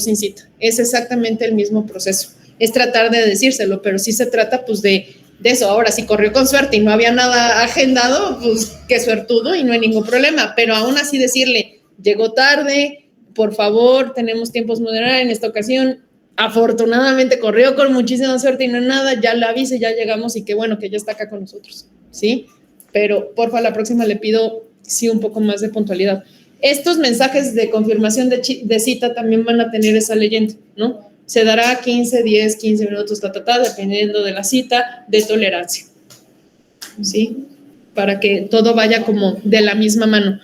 sin cita. Es exactamente el mismo proceso. Es tratar de decírselo, pero sí se trata pues de eso. Ahora, si corrió con suerte y no había nada agendado, pues qué suertudo y no hay ningún problema. Pero aún así decirle, llegó tarde, por favor, tenemos tiempos moderados en esta ocasión. Afortunadamente corrió con muchísima suerte y no nada, ya la avise, ya llegamos y qué bueno que ya está acá con nosotros, ¿sí? Pero porfa, la próxima le pido sí un poco más de puntualidad. Estos mensajes de confirmación de cita también van a tener esa leyenda, ¿no? Se dará 15, 10, 15 minutos, dependiendo de la cita de tolerancia, ¿sí? Para que todo vaya como de la misma mano.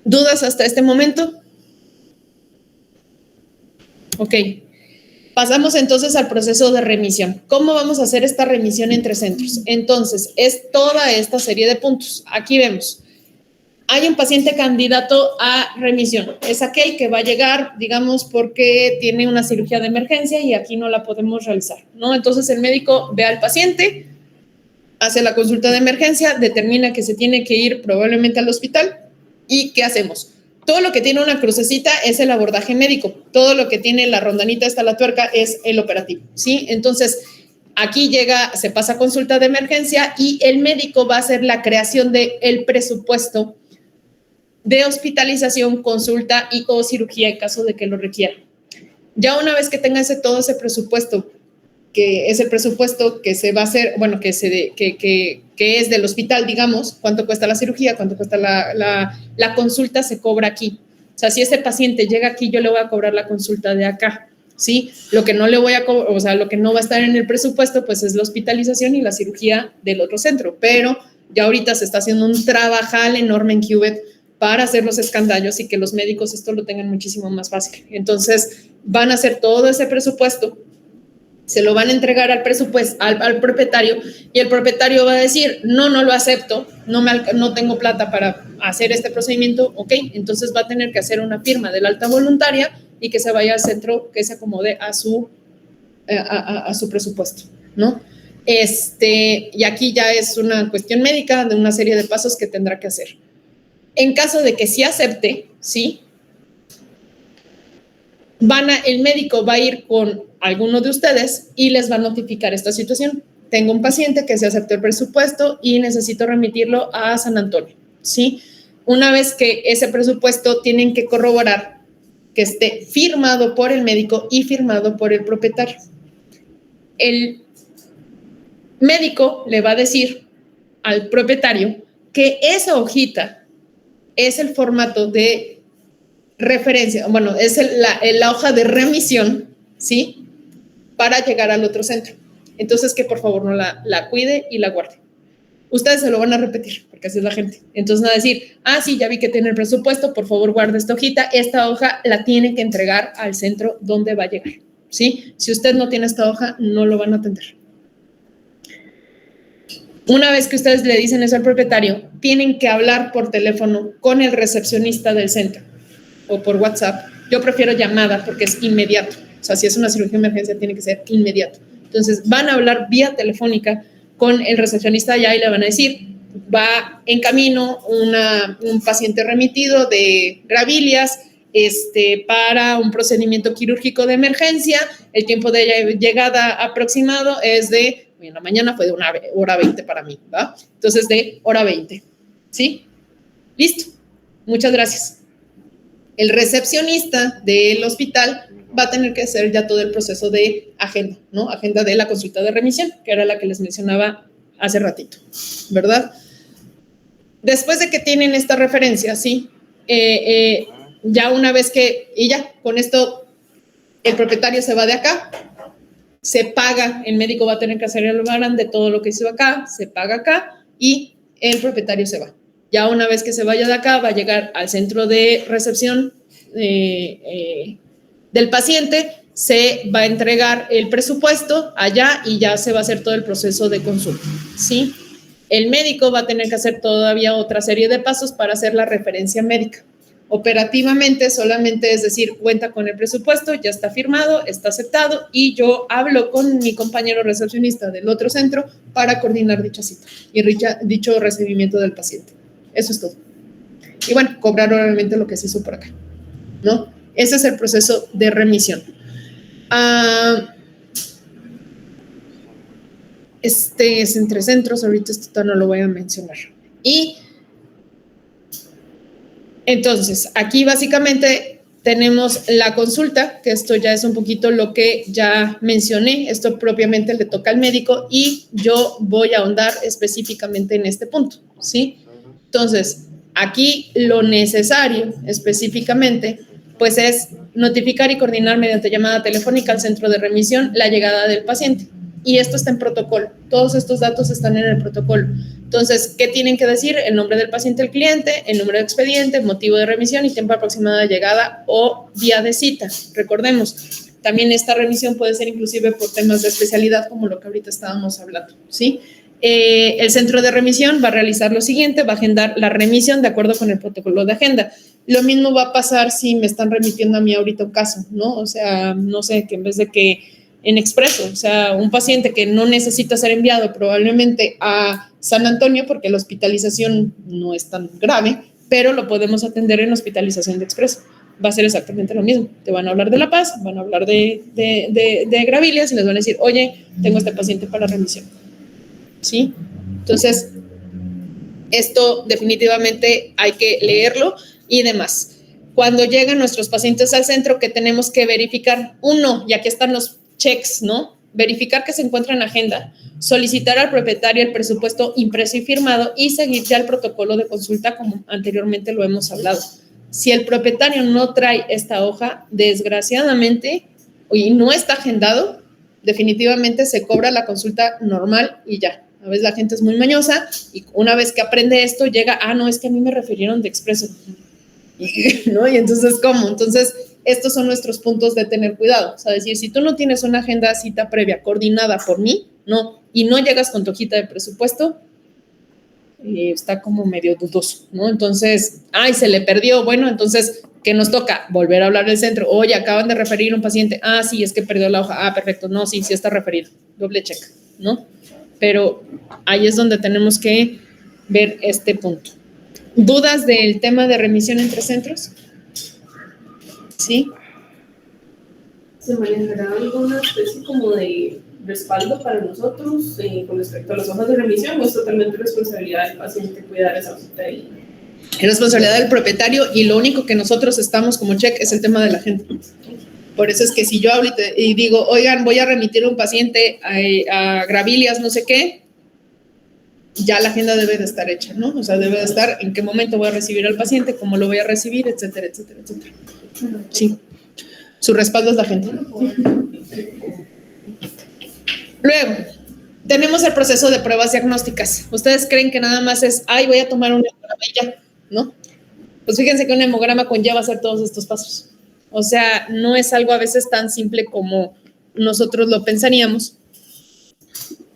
¿Dudas hasta este momento? Ok. Pasamos entonces al proceso de remisión. ¿Cómo vamos a hacer esta remisión entre centros? Entonces, es toda esta serie de puntos. Aquí vemos. Hay un paciente candidato a remisión. Es aquel que va a llegar, digamos, porque tiene una cirugía de emergencia y aquí no la podemos realizar, ¿no? Entonces, el médico ve al paciente, hace la consulta de emergencia, determina que se tiene que ir probablemente al hospital. ¿Y qué hacemos? Todo lo que tiene una crucecita es el abordaje médico. Todo lo que tiene la rondanita hasta la tuerca es el operativo, ¿sí? Entonces, aquí llega, se pasa a consulta de emergencia y el médico va a hacer la creación del presupuesto de hospitalización, consulta y o cirugía en caso de que lo requiera. Ya una vez que tenga todo ese presupuesto, que es el presupuesto que se va a hacer, bueno, que es del hospital, digamos, cuánto cuesta la cirugía, cuánto cuesta la consulta, se cobra aquí. O sea, si ese paciente llega aquí, yo le voy a cobrar la consulta de acá, ¿sí? Lo que no le voy a cobrar, o sea, lo que no va a estar en el presupuesto, pues es la hospitalización y la cirugía del otro centro. Pero ya ahorita se está haciendo un trabajal enorme en QVET para hacer los escandallos y que los médicos esto lo tengan muchísimo más fácil. Entonces, van a hacer todo ese presupuesto, se lo van a entregar al presupuesto, al propietario, y el propietario va a decir, no lo acepto, no tengo plata para hacer este procedimiento, ok, entonces va a tener que hacer una firma del alta voluntaria y que se vaya al centro que se acomode a su presupuesto, ¿no? Y aquí ya es una cuestión médica de una serie de pasos que tendrá que hacer. En caso de que sí acepte, ¿sí? El médico va a ir con alguno de ustedes y les va a notificar esta situación. Tengo un paciente que se aceptó el presupuesto y necesito remitirlo a San Antonio, ¿sí? Una vez que ese presupuesto tienen que corroborar que esté firmado por el médico y firmado por el propietario. El médico le va a decir al propietario que esa hojita es el formato de referencia, bueno, es la hoja de remisión, ¿sí? Para llegar al otro centro. Entonces, que por favor no la cuide y la guarde. Ustedes se lo van a repetir, porque así es la gente. Entonces, no decir, sí, ya vi que tiene el presupuesto, por favor guarde esta hojita. Esta hoja la tiene que entregar al centro donde va a llegar, ¿sí? Si usted no tiene esta hoja, no lo van a atender. Una vez que ustedes le dicen eso al propietario, tienen que hablar por teléfono con el recepcionista del centro o por WhatsApp. Yo prefiero llamada porque es inmediato. O sea, si es una cirugía de emergencia, tiene que ser inmediato. Entonces, van a hablar vía telefónica con el recepcionista allá y le van a decir, va en camino un paciente remitido de Gravilias para un procedimiento quirúrgico de emergencia. El tiempo de llegada aproximado es de, en la mañana fue de 1:20 para mí, ¿va? Entonces, de 1:20, ¿sí? Listo. Muchas gracias. El recepcionista del hospital va a tener que hacer ya todo el proceso de agenda, ¿no? Agenda de la consulta de remisión, que era la que les mencionaba hace ratito, ¿verdad? Después de que tienen esta referencia, ¿sí? Ya una vez que, y ya, con esto, el propietario se va de acá, se paga, el médico va a tener que hacer el barán de todo lo que hizo acá, se paga acá y el propietario se va. Ya una vez que se vaya de acá, va a llegar al centro de recepción del paciente, se va a entregar el presupuesto allá y ya se va a hacer todo el proceso de consulta, ¿sí? El médico va a tener que hacer todavía otra serie de pasos para hacer la referencia médica. Operativamente solamente es decir, cuenta con el presupuesto, ya está firmado, está aceptado y yo hablo con mi compañero recepcionista del otro centro para coordinar dicha cita y dicho recibimiento del paciente. Eso es todo. Y bueno, cobrar obviamente lo que se hizo por acá, ¿no? Ese es el proceso de remisión. Este es entre centros, ahorita esto no lo voy a mencionar. Y entonces, aquí básicamente tenemos la consulta, que esto ya es un poquito lo que ya mencioné, esto propiamente le toca al médico y yo voy a ahondar específicamente en este punto, ¿sí? Entonces, aquí lo necesario específicamente, pues es notificar y coordinar mediante llamada telefónica al centro de remisión la llegada del paciente. Y esto está en protocolo, todos estos datos están en el protocolo. Entonces, ¿qué tienen que decir? El nombre del paciente, el cliente, el número de expediente, motivo de remisión y tiempo aproximado de llegada o día de cita. Recordemos, también esta remisión puede ser inclusive por temas de especialidad, como lo que ahorita estábamos hablando, ¿sí? El centro de remisión va a realizar lo siguiente, va a agendar la remisión de acuerdo con el protocolo de agenda. Lo mismo va a pasar si me están remitiendo a mí ahorita un caso, ¿no? O sea, no sé, que en vez de que en expreso, o sea, un paciente que no necesita ser enviado probablemente a San Antonio porque la hospitalización no es tan grave, pero lo podemos atender en hospitalización de expreso. Va a ser exactamente lo mismo. Te van a hablar de La Paz, van a hablar de Gravilias y les van a decir, oye, tengo este paciente para remisión. ¿Sí? Entonces, esto definitivamente hay que leerlo y demás. Cuando llegan nuestros pacientes al centro, ¿qué tenemos que verificar? Uno, ya que están los checks, ¿no? Verificar que se encuentra en agenda, solicitar al propietario el presupuesto impreso y firmado y seguir ya el protocolo de consulta como anteriormente lo hemos hablado. Si el propietario no trae esta hoja, desgraciadamente, y no está agendado, definitivamente se cobra la consulta normal y ya. A veces la gente es muy mañosa y una vez que aprende esto llega, no, es que a mí me refirieron de expreso. ¿No? Y entonces, ¿cómo? Entonces, estos son nuestros puntos de tener cuidado. O sea, decir, si tú no tienes una agenda cita previa coordinada por mí, no, y no llegas con tu hojita de presupuesto, está como medio dudoso, ¿no? Entonces, se le perdió. Bueno, entonces, ¿qué nos toca? Volver a hablar del centro. Oye, acaban de referir un paciente. Sí, es que perdió la hoja. Perfecto. No, sí está referido. Doble check, ¿no? Pero ahí es donde tenemos que ver este punto. ¿Dudas del tema de remisión entre centros? ¿Sí? ¿Se manejará alguna especie como de respaldo para nosotros con respecto a las hojas de remisión o es totalmente responsabilidad del paciente cuidar esa hojita ahí? Es responsabilidad del propietario y lo único que nosotros estamos como check es el tema de la agenda. Por eso es que si yo hablo y digo, oigan, voy a remitir un paciente a Gravilias, no sé qué, ya la agenda debe de estar hecha, ¿no? O sea, debe de estar en qué momento voy a recibir al paciente, cómo lo voy a recibir, etcétera, etcétera, etcétera. Sí. Su respaldo es la agenda. Luego, tenemos el proceso de pruebas diagnósticas. ¿Ustedes creen que nada más es, voy a tomar un hemograma y ya? ¿No? Pues fíjense que un hemograma conlleva hacer todos estos pasos. O sea, no es algo a veces tan simple como nosotros lo pensaríamos.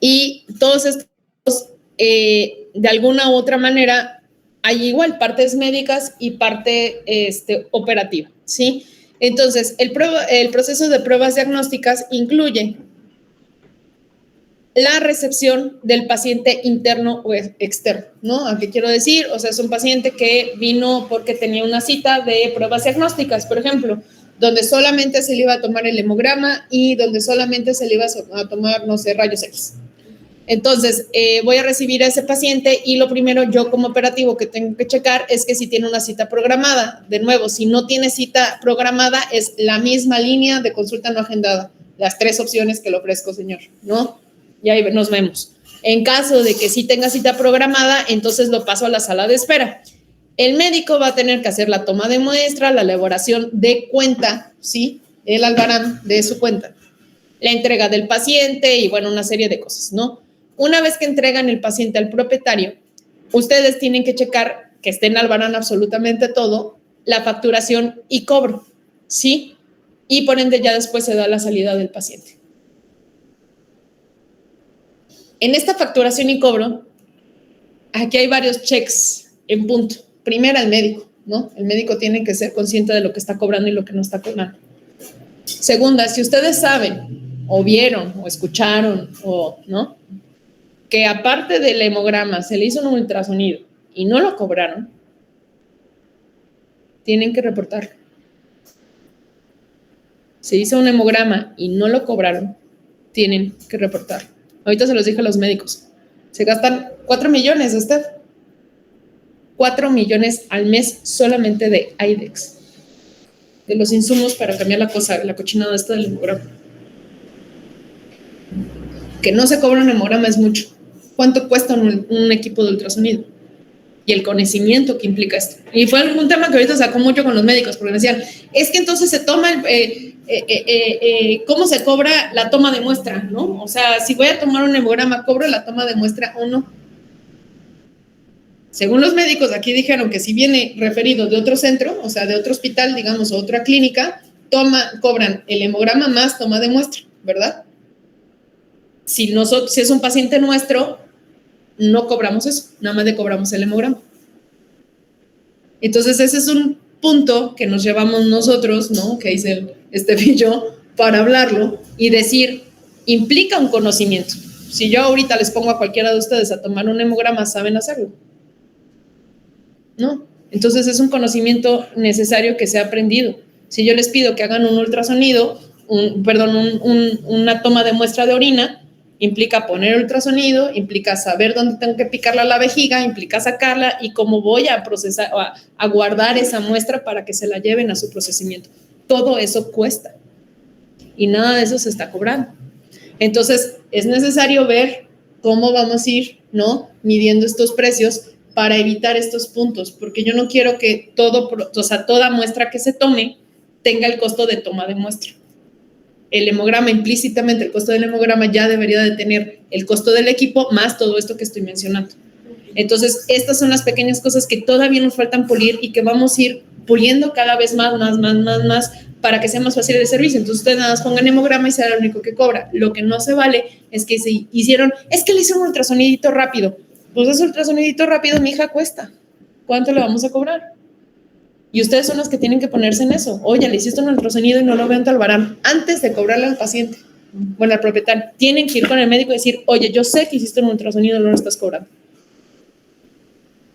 Y todos estos, de alguna u otra manera, hay igual partes médicas y parte operativa, ¿sí? Entonces, el proceso de pruebas diagnósticas incluye la recepción del paciente interno o externo, ¿no? ¿A qué quiero decir? O sea, es un paciente que vino porque tenía una cita de pruebas diagnósticas, por ejemplo, donde solamente se le iba a tomar el hemograma y donde solamente se le iba a tomar, no sé, rayos X. Entonces, voy a recibir a ese paciente y lo primero yo como operativo que tengo que checar es que si tiene una cita programada. De nuevo, si no tiene cita programada, es la misma línea de consulta no agendada. Las 3 opciones que le ofrezco, señor, ¿no? Y ahí nos vemos. En caso de que sí tenga cita programada, entonces lo paso a la sala de espera. El médico va a tener que hacer la toma de muestra, la elaboración de cuenta, ¿sí? El albarán de su cuenta, la entrega del paciente y, bueno, una serie de cosas, ¿no? Una vez que entregan el paciente al propietario, ustedes tienen que checar que esté en albarán absolutamente todo, la facturación y cobro, ¿sí? Y por ende ya después se da la salida del paciente. En esta facturación y cobro, aquí hay varios checks en punto. Primero, el médico, ¿no? El médico tiene que ser consciente de lo que está cobrando y lo que no está cobrando. Segunda, si ustedes saben, o vieron, o escucharon, o, ¿no? Que aparte del hemograma se le hizo un ultrasonido y no lo cobraron, tienen que reportarlo. se hizo un hemograma y no lo cobraron, tienen que reportar. Ahorita se los dije a los médicos. Se gastan 4 millones, usted. 4 millones al mes solamente de IDEX. De los insumos para cambiar la cochinada esta del hemograma. Que no se cobra un hemograma es mucho. ¿Cuánto cuesta un equipo de ultrasonido? Y el conocimiento que implica esto. Y fue un tema que ahorita sacó mucho con los médicos, porque me decían, es que entonces se toma, ¿cómo se cobra la toma de muestra? ¿No? O sea, si voy a tomar un hemograma, ¿cobro la toma de muestra o no? Según los médicos, aquí dijeron que si viene referido de otro centro, o sea, de otro hospital, digamos, o otra clínica, cobran el hemograma más toma de muestra, ¿verdad? Si es un paciente nuestro, no cobramos eso, nada más le cobramos el hemograma. Entonces, ese es un punto que nos llevamos nosotros, ¿no? Que hice y yo, para hablarlo y decir, implica un conocimiento. Si yo ahorita les pongo a cualquiera de ustedes a tomar un hemograma, ¿saben hacerlo? ¿No? Entonces, es un conocimiento necesario que se ha aprendido. Si yo les pido que hagan un ultrasonido, una toma de muestra de orina, implica poner ultrasonido, implica saber dónde tengo que picarla a la vejiga, implica sacarla y cómo voy a procesar, a guardar esa muestra para que se la lleven a su procesamiento. Todo eso cuesta y nada de eso se está cobrando. Entonces, es necesario ver cómo vamos a ir, ¿no? Midiendo estos precios para evitar estos puntos, porque yo no quiero que toda muestra que se tome tenga el costo de toma de muestra. El hemograma, implícitamente el costo del hemograma ya debería de tener el costo del equipo más todo esto que estoy mencionando. Entonces, estas son las pequeñas cosas que todavía nos faltan pulir y que vamos a ir puliendo cada vez más para que sea más fácil el servicio. Entonces, ustedes nada más pongan hemograma y será lo único que cobra. Lo que no se vale es que se hicieron, es que le hicieron un ultrasonidito rápido. Pues ese ultrasonidito rápido, mi hija, cuesta. ¿Cuánto le vamos a cobrar? Y ustedes son los que tienen que ponerse en eso. Oye, le hiciste un ultrasonido y no lo veo en Talbarán. Antes de cobrarle al paciente, bueno, al propietario, tienen que ir con el médico y decir, oye, yo sé que hiciste un ultrasonido y no lo estás cobrando.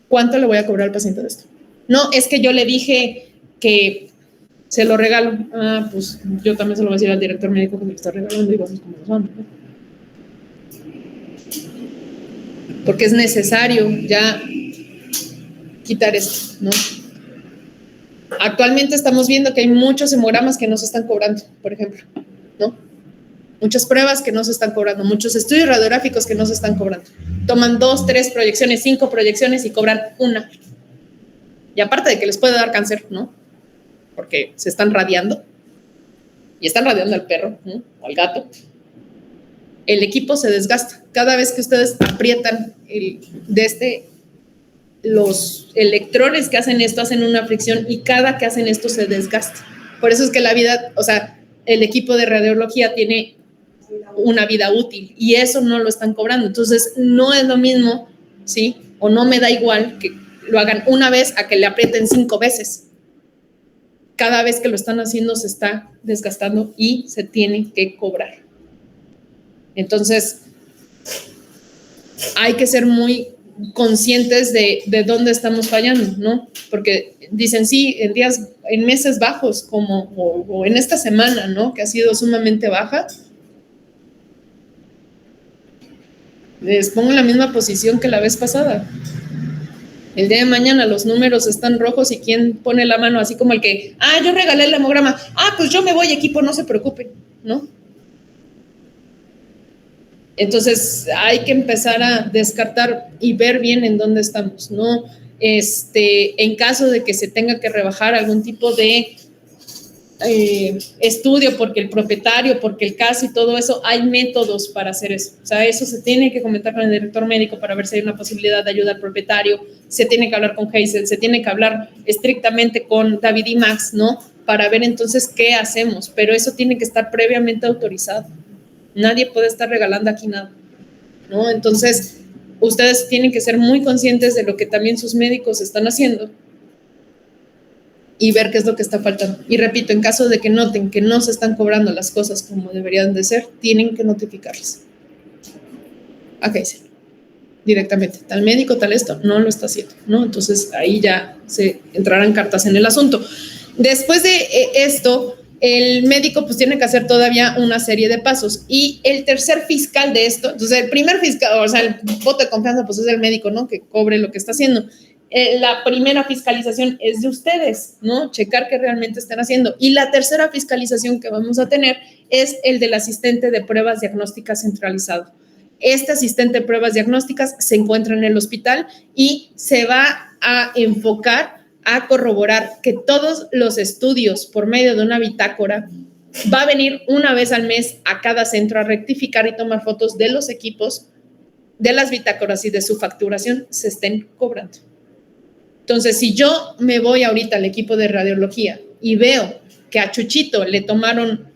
¿Cuánto le voy a cobrar al paciente de esto? No, es que yo le dije que se lo regalo. Ah, pues yo también se lo voy a decir al director médico que me lo está regalando y vamos como son, ¿no? Porque es necesario ya quitar esto, ¿no? Actualmente estamos viendo que hay muchos hemogramas que no se están cobrando, por ejemplo, ¿no? Muchas pruebas que no se están cobrando, muchos estudios radiográficos que no se están cobrando. Toman 2, 3 proyecciones, 5 proyecciones y cobran una. Y aparte de que les puede dar cáncer, ¿no? Porque se están radiando y están radiando al perro, ¿no? O al gato. El equipo se desgasta. Cada vez que ustedes aprietan los electrones que hacen esto hacen una fricción y cada que hacen esto se desgasta. Por eso es que la vida, o sea, el equipo de radiología tiene una vida útil y eso no lo están cobrando. Entonces, no es lo mismo, ¿sí? O no me da igual que lo hagan una vez a que le aprieten 5 veces. Cada vez que lo están haciendo se está desgastando y se tiene que cobrar. Entonces, hay que ser muy conscientes de dónde estamos fallando, ¿no? Porque dicen, sí, en meses bajos, o en esta semana, ¿no? Que ha sido sumamente baja. Les pongo en la misma posición que la vez pasada. El día de mañana los números están rojos y ¿quién pone la mano así como el que, yo regalé el hemograma, pues yo me voy, equipo, no se preocupen, ¿no? Entonces hay que empezar a descartar y ver bien en dónde estamos, ¿no? En caso de que se tenga que rebajar algún tipo de estudio porque el propietario, porque el caso y todo eso, hay métodos para hacer eso. O sea, eso se tiene que comentar con el director médico para ver si hay una posibilidad de ayuda al propietario, se tiene que hablar con Hazel, se tiene que hablar estrictamente con David y Max, ¿no? Para ver entonces qué hacemos, pero eso tiene que estar previamente autorizado. Nadie puede estar regalando aquí nada, ¿no? Entonces, ustedes tienen que ser muy conscientes de lo que también sus médicos están haciendo y ver qué es lo que está faltando. Y repito, en caso de que noten que no se están cobrando las cosas como deberían de ser, tienen que notificarles. Ok, sí. Directamente, tal médico, tal esto, no lo está haciendo, ¿no? Entonces, ahí ya se entrarán cartas en el asunto. Después de esto, el médico pues tiene que hacer todavía una serie de pasos. Y el tercer fiscal de esto, entonces el primer fiscal, o sea, el voto de confianza pues es el médico, ¿no? Que cobre lo que está haciendo. La primera fiscalización es de ustedes, ¿no? Checar que realmente estén haciendo. Y la tercera fiscalización que vamos a tener es el del asistente de pruebas diagnósticas centralizado. Este asistente de pruebas diagnósticas se encuentra en el hospital y se va a enfocar a corroborar que todos los estudios por medio de una bitácora va a venir una vez al mes a cada centro a rectificar y tomar fotos de los equipos, de las bitácoras y de su facturación se estén cobrando. Entonces, si yo me voy ahorita al equipo de radiología y veo que a Chuchito le tomaron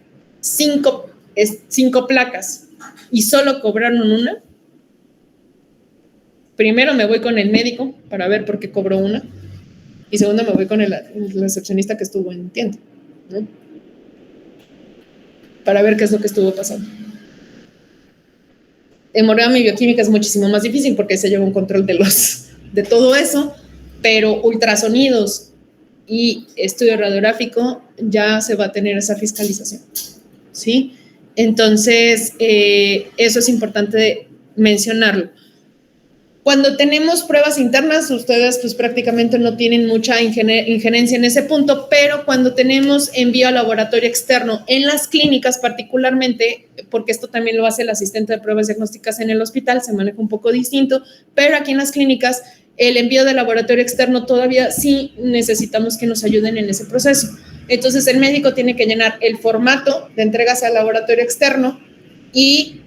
5 placas y solo cobraron una, primero me voy con el médico para ver por qué cobró una y segundo me voy con el recepcionista que estuvo en tienda, ¿no? Para ver qué es lo que estuvo pasando. Hemograma y bioquímica es muchísimo más difícil porque se lleva un control de todo eso, pero ultrasonidos y estudio radiográfico ya se va a tener esa fiscalización, ¿sí? Entonces, eso es importante mencionarlo. Cuando tenemos pruebas internas, ustedes pues prácticamente no tienen mucha injerencia en ese punto, pero cuando tenemos envío a laboratorio externo en las clínicas particularmente, porque esto también lo hace el asistente de pruebas diagnósticas en el hospital, se maneja un poco distinto, pero aquí en las clínicas el envío de laboratorio externo todavía sí necesitamos que nos ayuden en ese proceso. Entonces el médico tiene que llenar el formato de entregas al laboratorio externo y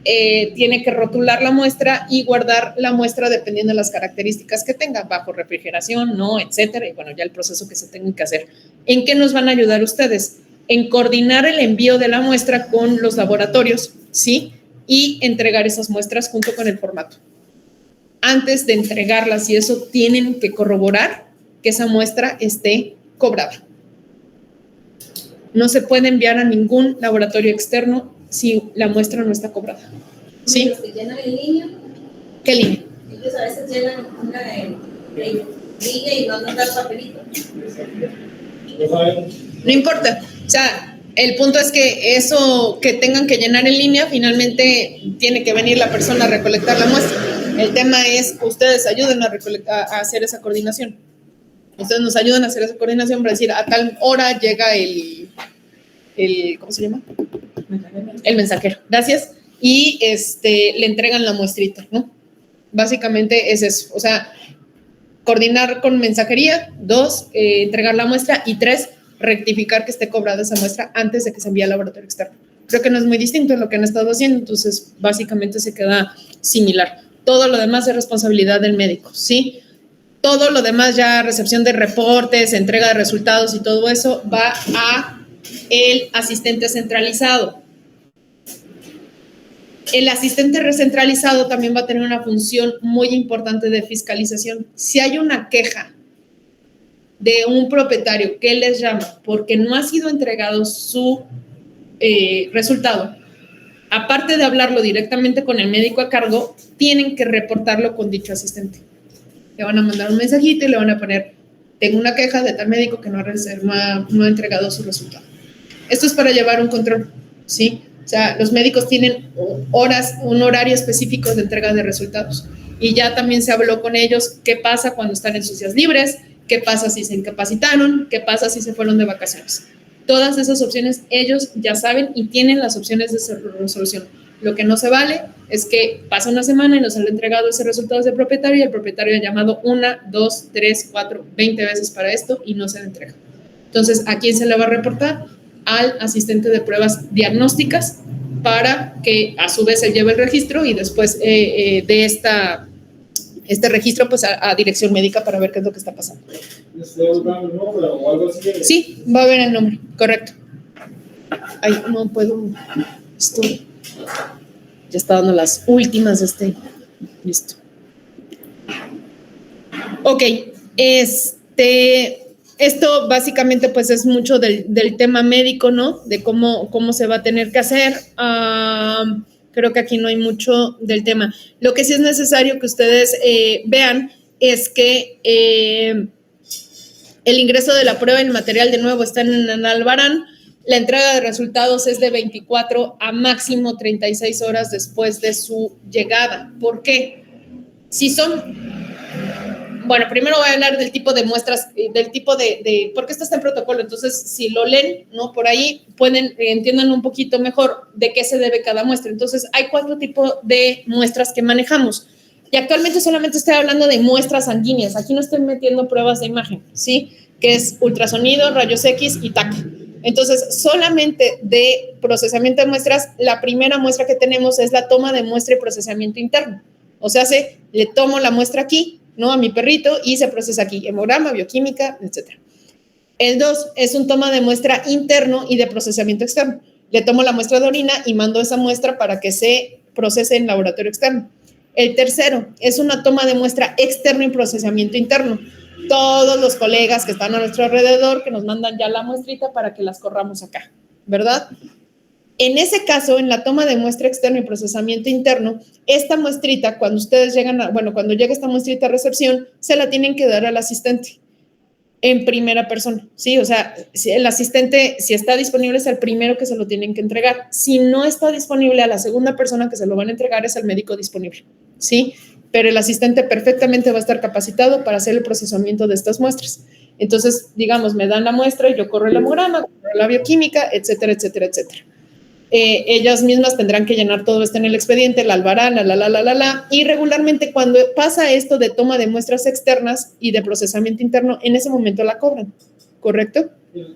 tiene que rotular la muestra y guardar la muestra dependiendo de las características que tenga, bajo refrigeración, no, etcétera, y bueno, ya el proceso que se tenga que hacer. ¿En qué nos van a ayudar ustedes? En coordinar el envío de la muestra con los laboratorios, ¿sí? Y entregar esas muestras junto con el formato. Antes de entregarlas y eso, tienen que corroborar que esa muestra esté cobrada. No se puede enviar a ningún laboratorio externo si la muestra no está cobrada. ¿Sí? ¿Los que llenan en línea? ¿Qué línea? Ellos a veces llenan una línea y no nos dan papelito. No importa. O sea, el punto es que eso que tengan que llenar en línea, finalmente tiene que venir la persona a recolectar la muestra. El tema es, ustedes ayuden a hacer esa coordinación. Ustedes nos ayudan a hacer esa coordinación para decir, a tal hora llega el ¿cómo se llama? El mensajero. Gracias. Y le entregan la muestrita, ¿no? Básicamente es eso. O sea, coordinar con mensajería, 2, entregar la muestra y 3, rectificar que esté cobrada esa muestra antes de que se envíe al laboratorio externo. Creo que no es muy distinto a lo que han estado haciendo, entonces básicamente se queda similar. Todo lo demás es responsabilidad del médico, ¿sí? Todo lo demás ya, recepción de reportes, entrega de resultados y todo eso, va a el asistente centralizado. El asistente recentralizado también va a tener una función muy importante de fiscalización. Si hay una queja de un propietario que les llama porque no ha sido entregado su resultado, aparte de hablarlo directamente con el médico a cargo, tienen que reportarlo con dicho asistente. Le van a mandar un mensajito y le van a poner, tengo una queja de tal médico que no ha entregado su resultado. Esto es para llevar un control, ¿sí? O sea, los médicos tienen un horario específico de entrega de resultados. Y ya también se habló con ellos qué pasa cuando están en sus días libres, qué pasa si se incapacitaron, qué pasa si se fueron de vacaciones. Todas esas opciones ellos ya saben y tienen las opciones de resolución. Lo que no se vale es que pasa una semana y nos han entregado ese resultado del propietario y el propietario ha llamado 1, 2, 3, 4, 20 veces para esto y no se le entrega. Entonces, ¿a quién se le va a reportar? Al asistente de pruebas diagnósticas para que a su vez él lleve el registro y después de este registro pues a dirección médica para ver qué es lo que está pasando. Sí, va a haber el nombre, correcto. Ay, no puedo, esto ya está dando las últimas listo. Ok, esto básicamente pues es mucho del tema médico, ¿no? De cómo se va a tener que hacer. Creo que aquí no hay mucho del tema. Lo que sí es necesario que ustedes vean es que el ingreso de la prueba y el material de nuevo está en Albarán La entrega de resultados es de 24 a máximo 36 horas después de su llegada. ¿Por qué? Si son... Bueno, primero voy a hablar del tipo de muestras, del tipo de porque esto está en protocolo, entonces si lo leen, ¿no? Por ahí entiendan un poquito mejor de qué se debe cada muestra. Entonces, hay 4 tipos de muestras que manejamos. Y actualmente solamente estoy hablando de muestras sanguíneas. Aquí no estoy metiendo pruebas de imagen, ¿sí? Que es ultrasonido, rayos X y TAC. Entonces, solamente de procesamiento de muestras, la primera muestra que tenemos es la toma de muestra y procesamiento interno. O sea, le tomo la muestra aquí, ¿no? A mi perrito y se procesa aquí, hemograma, bioquímica, etc. El 2 es un toma de muestra interno y de procesamiento externo. Le tomo la muestra de orina y mando esa muestra para que se procese en laboratorio externo. El tercero es una toma de muestra externo y procesamiento interno. Todos los colegas que están a nuestro alrededor que nos mandan ya la muestrita para que las corramos acá, ¿verdad? En ese caso, en la toma de muestra externa y procesamiento interno, esta muestrita, cuando ustedes llegan cuando llega esta muestrita a recepción, se la tienen que dar al asistente en primera persona, ¿sí? O sea, si el asistente, si está disponible, es el primero que se lo tienen que entregar. Si no está disponible, a la segunda persona que se lo van a entregar es el médico disponible, ¿sí? Pero el asistente perfectamente va a estar capacitado para hacer el procesamiento de estas muestras. Entonces, digamos, me dan la muestra y yo corro el hemograma, corro la bioquímica, etcétera, etcétera, etcétera. Ellas mismas tendrán que llenar todo esto en el expediente, la albarán, y regularmente cuando pasa esto de toma de muestras externas y de procesamiento interno, en ese momento la cobran, ¿correcto?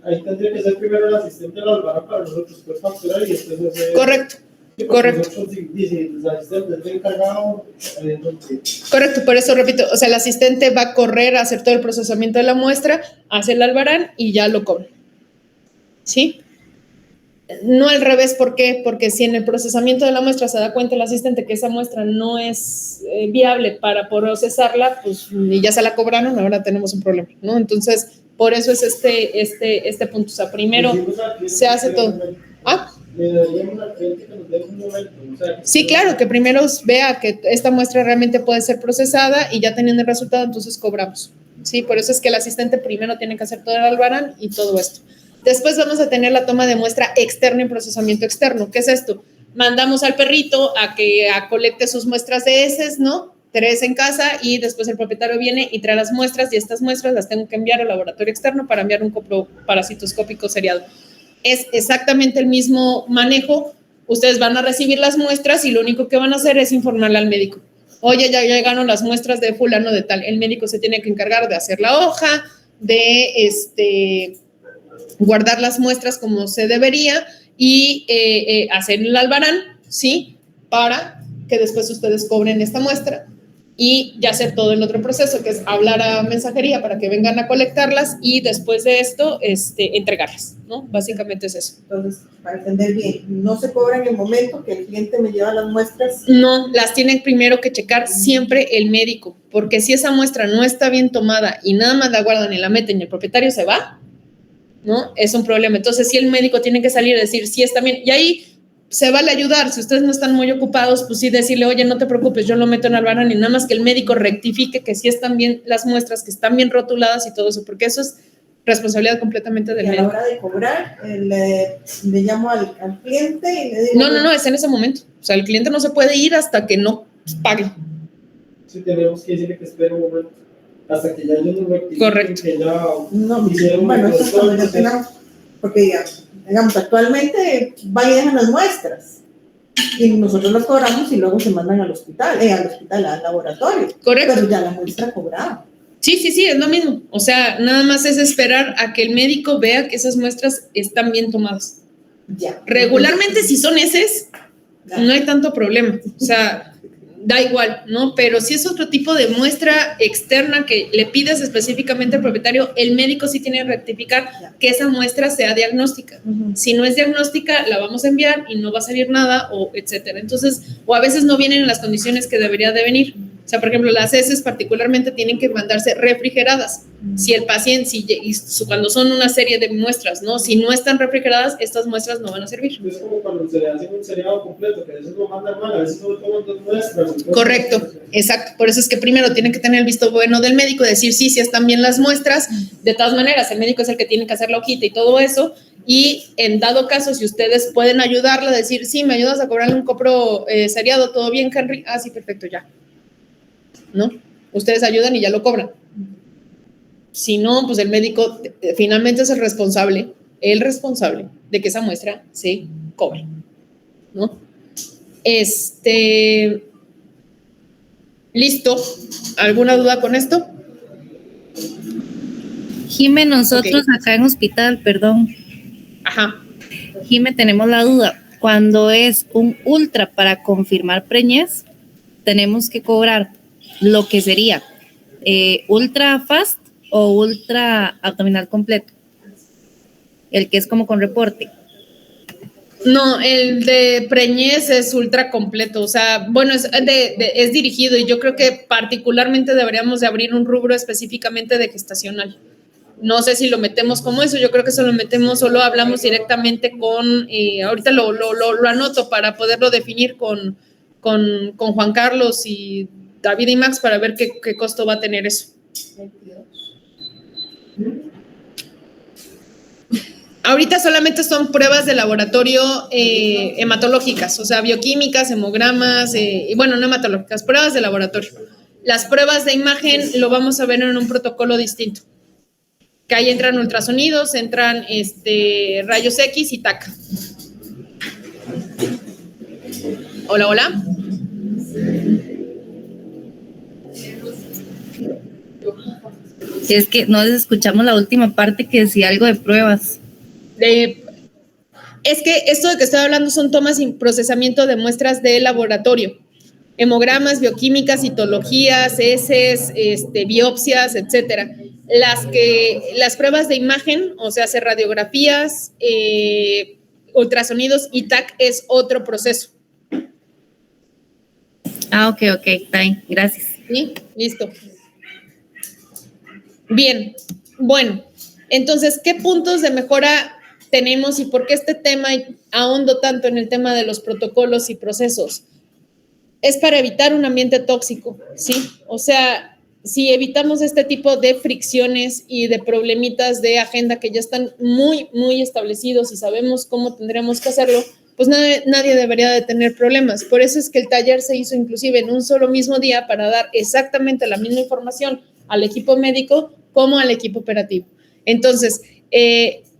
Ahí tendría que ser primero el asistente de la albarán para nosotros poder facturar y después hacer... Correcto. Correcto. Correcto, por eso repito, o sea, el asistente va a correr a hacer todo el procesamiento de la muestra, hace el albarán y ya lo cobra, ¿sí? No al revés, ¿por qué? Porque si en el procesamiento de la muestra se da cuenta el asistente que esa muestra no es viable para procesarla, pues y ya se la cobraron, ahora tenemos un problema, ¿no? Entonces, por eso es este punto. O sea, primero se hace todo. ¿Ah? Sí, claro, que primero vea que esta muestra realmente puede ser procesada y ya teniendo el resultado, entonces cobramos. Sí, por eso es que el asistente primero tiene que hacer todo el albarán y todo esto. Después vamos a tener la toma de muestra externa y procesamiento externo. ¿Qué es esto? Mandamos al perrito a que colecte sus muestras de heces, ¿no? 3 en casa y después el propietario viene y trae las muestras y estas muestras las tengo que enviar al laboratorio externo para enviar un coproparasitoscópico seriado. Es exactamente el mismo manejo. Ustedes van a recibir las muestras y lo único que van a hacer es informarle al médico. Oye, ya llegaron las muestras de fulano de tal. El médico se tiene que encargar de hacer la hoja, de guardar las muestras como se debería y hacer el albarán, ¿sí? Para que después ustedes cobren esta muestra y ya hacer todo el otro proceso, que es hablar a mensajería para que vengan a colectarlas y después de esto, entregarlas, ¿no? Básicamente es eso. Entonces, para entender bien, no se cobra en el momento que el cliente me lleva las muestras. No, las tienen primero que checar siempre el médico, porque si esa muestra no está bien tomada y nada más la guardan y la meten y el propietario se va, ¿no? Es un problema. Entonces, sí, el médico tiene que salir y decir, sí, está bien. Y ahí se vale ayudar. Si ustedes no están muy ocupados, pues sí, decirle, oye, no te preocupes, yo lo meto en albarán y nada más que el médico rectifique que sí están bien las muestras, que están bien rotuladas y todo eso, porque eso es responsabilidad completamente del médico. Y a la hora de cobrar, le llamo al cliente y le digo... No, es en ese momento. O sea, el cliente no se puede ir hasta que no pague. Sí, tenemos que decirle que espere un momento. Hasta que ya yo no rectifique. Correcto. Que ya no, bueno, eso es cuando ya tenemos, porque digamos, actualmente van y dejan las muestras y nosotros las cobramos y luego se mandan al hospital, al laboratorio. Correcto. Pero ya la muestra cobrada. Sí, es lo mismo. O sea, nada más es esperar a que el médico vea que esas muestras están bien tomadas. Ya. Regularmente, si son heces, no hay tanto problema. O sea, da igual, ¿no? Pero si es otro tipo de muestra externa que le pides específicamente al propietario, el médico sí tiene que rectificar que esa muestra sea diagnóstica. Si no es diagnóstica, la vamos a enviar y no va a salir nada, o etcétera. Entonces, o a veces no vienen en las condiciones que debería de venir. O sea, por ejemplo, las heces particularmente tienen que mandarse refrigeradas. Si el paciente, cuando son una serie de muestras, ¿no? Si no están refrigeradas, estas muestras no van a servir. Es como cuando se le hace un seriado completo, que a veces lo mandan mal, a veces solo toman 2 muestras. Correcto, exacto. Por eso es que primero tienen que tener el visto bueno del médico, decir sí están bien las muestras. De todas maneras, el médico es el que tiene que hacer la hojita y todo eso. Y en dado caso, si ustedes pueden ayudarla a decir, sí, me ayudas a cobrarle un copro seriado, ¿todo bien, Henry? Ah, sí, perfecto, ya. ¿No? Ustedes ayudan y ya lo cobran. Si no, pues el médico finalmente es el responsable de que esa muestra se cobre, ¿no? ¿Listo? ¿Alguna duda con esto? Jime, nosotros acá en hospital, perdón. Ajá. Jime, tenemos la duda. Cuando es un ultra para confirmar preñez, tenemos que cobrar lo que sería ultra fast o ultra abdominal completo. El que es como con reporte. No, el de preñez es ultra completo, o sea, bueno, es dirigido y yo creo que particularmente deberíamos de abrir un rubro específicamente de gestacional. No sé si lo metemos como eso, yo creo que solo metemos, solo hablamos directamente con, ahorita lo anoto para poderlo definir con Juan Carlos y David y Max para ver qué costo va a tener eso. Ahorita solamente son pruebas de laboratorio hematológicas, o sea, bioquímicas, hemogramas, y bueno, no hematológicas, pruebas de laboratorio. Las pruebas de imagen lo vamos a ver en un protocolo distinto. Que ahí entran ultrasonidos, entran rayos X y TAC. Hola, hola. Es que no les escuchamos la última parte que decía algo de pruebas. Es que esto de que estoy hablando son tomas y procesamiento de muestras de laboratorio. Hemogramas, bioquímicas, citologías, heces, biopsias, etcétera. Las pruebas de imagen, o sea, hacer radiografías, ultrasonidos y TAC es otro proceso. Ah, ok, está bien, gracias. ¿Sí? Listo. Bien, bueno, entonces, ¿qué puntos de mejora tenemos y por qué este tema ahondo tanto en el tema de los protocolos y procesos? Es para evitar un ambiente tóxico, ¿sí? O sea, si evitamos este tipo de fricciones y de problemitas de agenda que ya están muy, muy establecidos y sabemos cómo tendremos que hacerlo, pues nadie debería de tener problemas. Por eso es que el taller se hizo inclusive en un solo mismo día para dar exactamente la misma información al equipo médico como al equipo operativo. Entonces,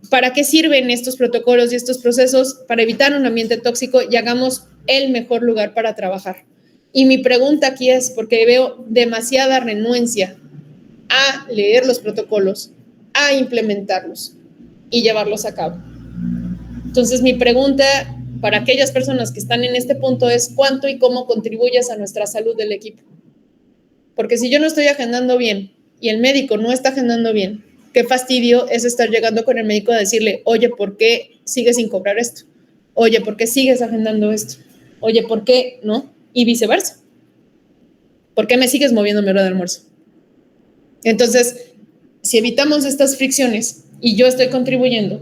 ¿para qué sirven estos protocolos y estos procesos? Para evitar un ambiente tóxico y hagamos el mejor lugar para trabajar. Y mi pregunta aquí es, porque veo demasiada renuencia a leer los protocolos, a implementarlos y llevarlos a cabo. Entonces, mi pregunta para aquellas personas que están en este punto es, ¿cuánto y cómo contribuyes a nuestra salud del equipo? Porque si yo no estoy agendando bien y el médico no está agendando bien, qué fastidio es estar llegando con el médico a decirle, oye, ¿por qué sigues sin cobrar esto? Oye, ¿por qué sigues agendando esto? Oye, ¿por qué no? Y viceversa. ¿Por qué me sigues moviendo mi hora de almuerzo? Entonces, si evitamos estas fricciones y yo estoy contribuyendo,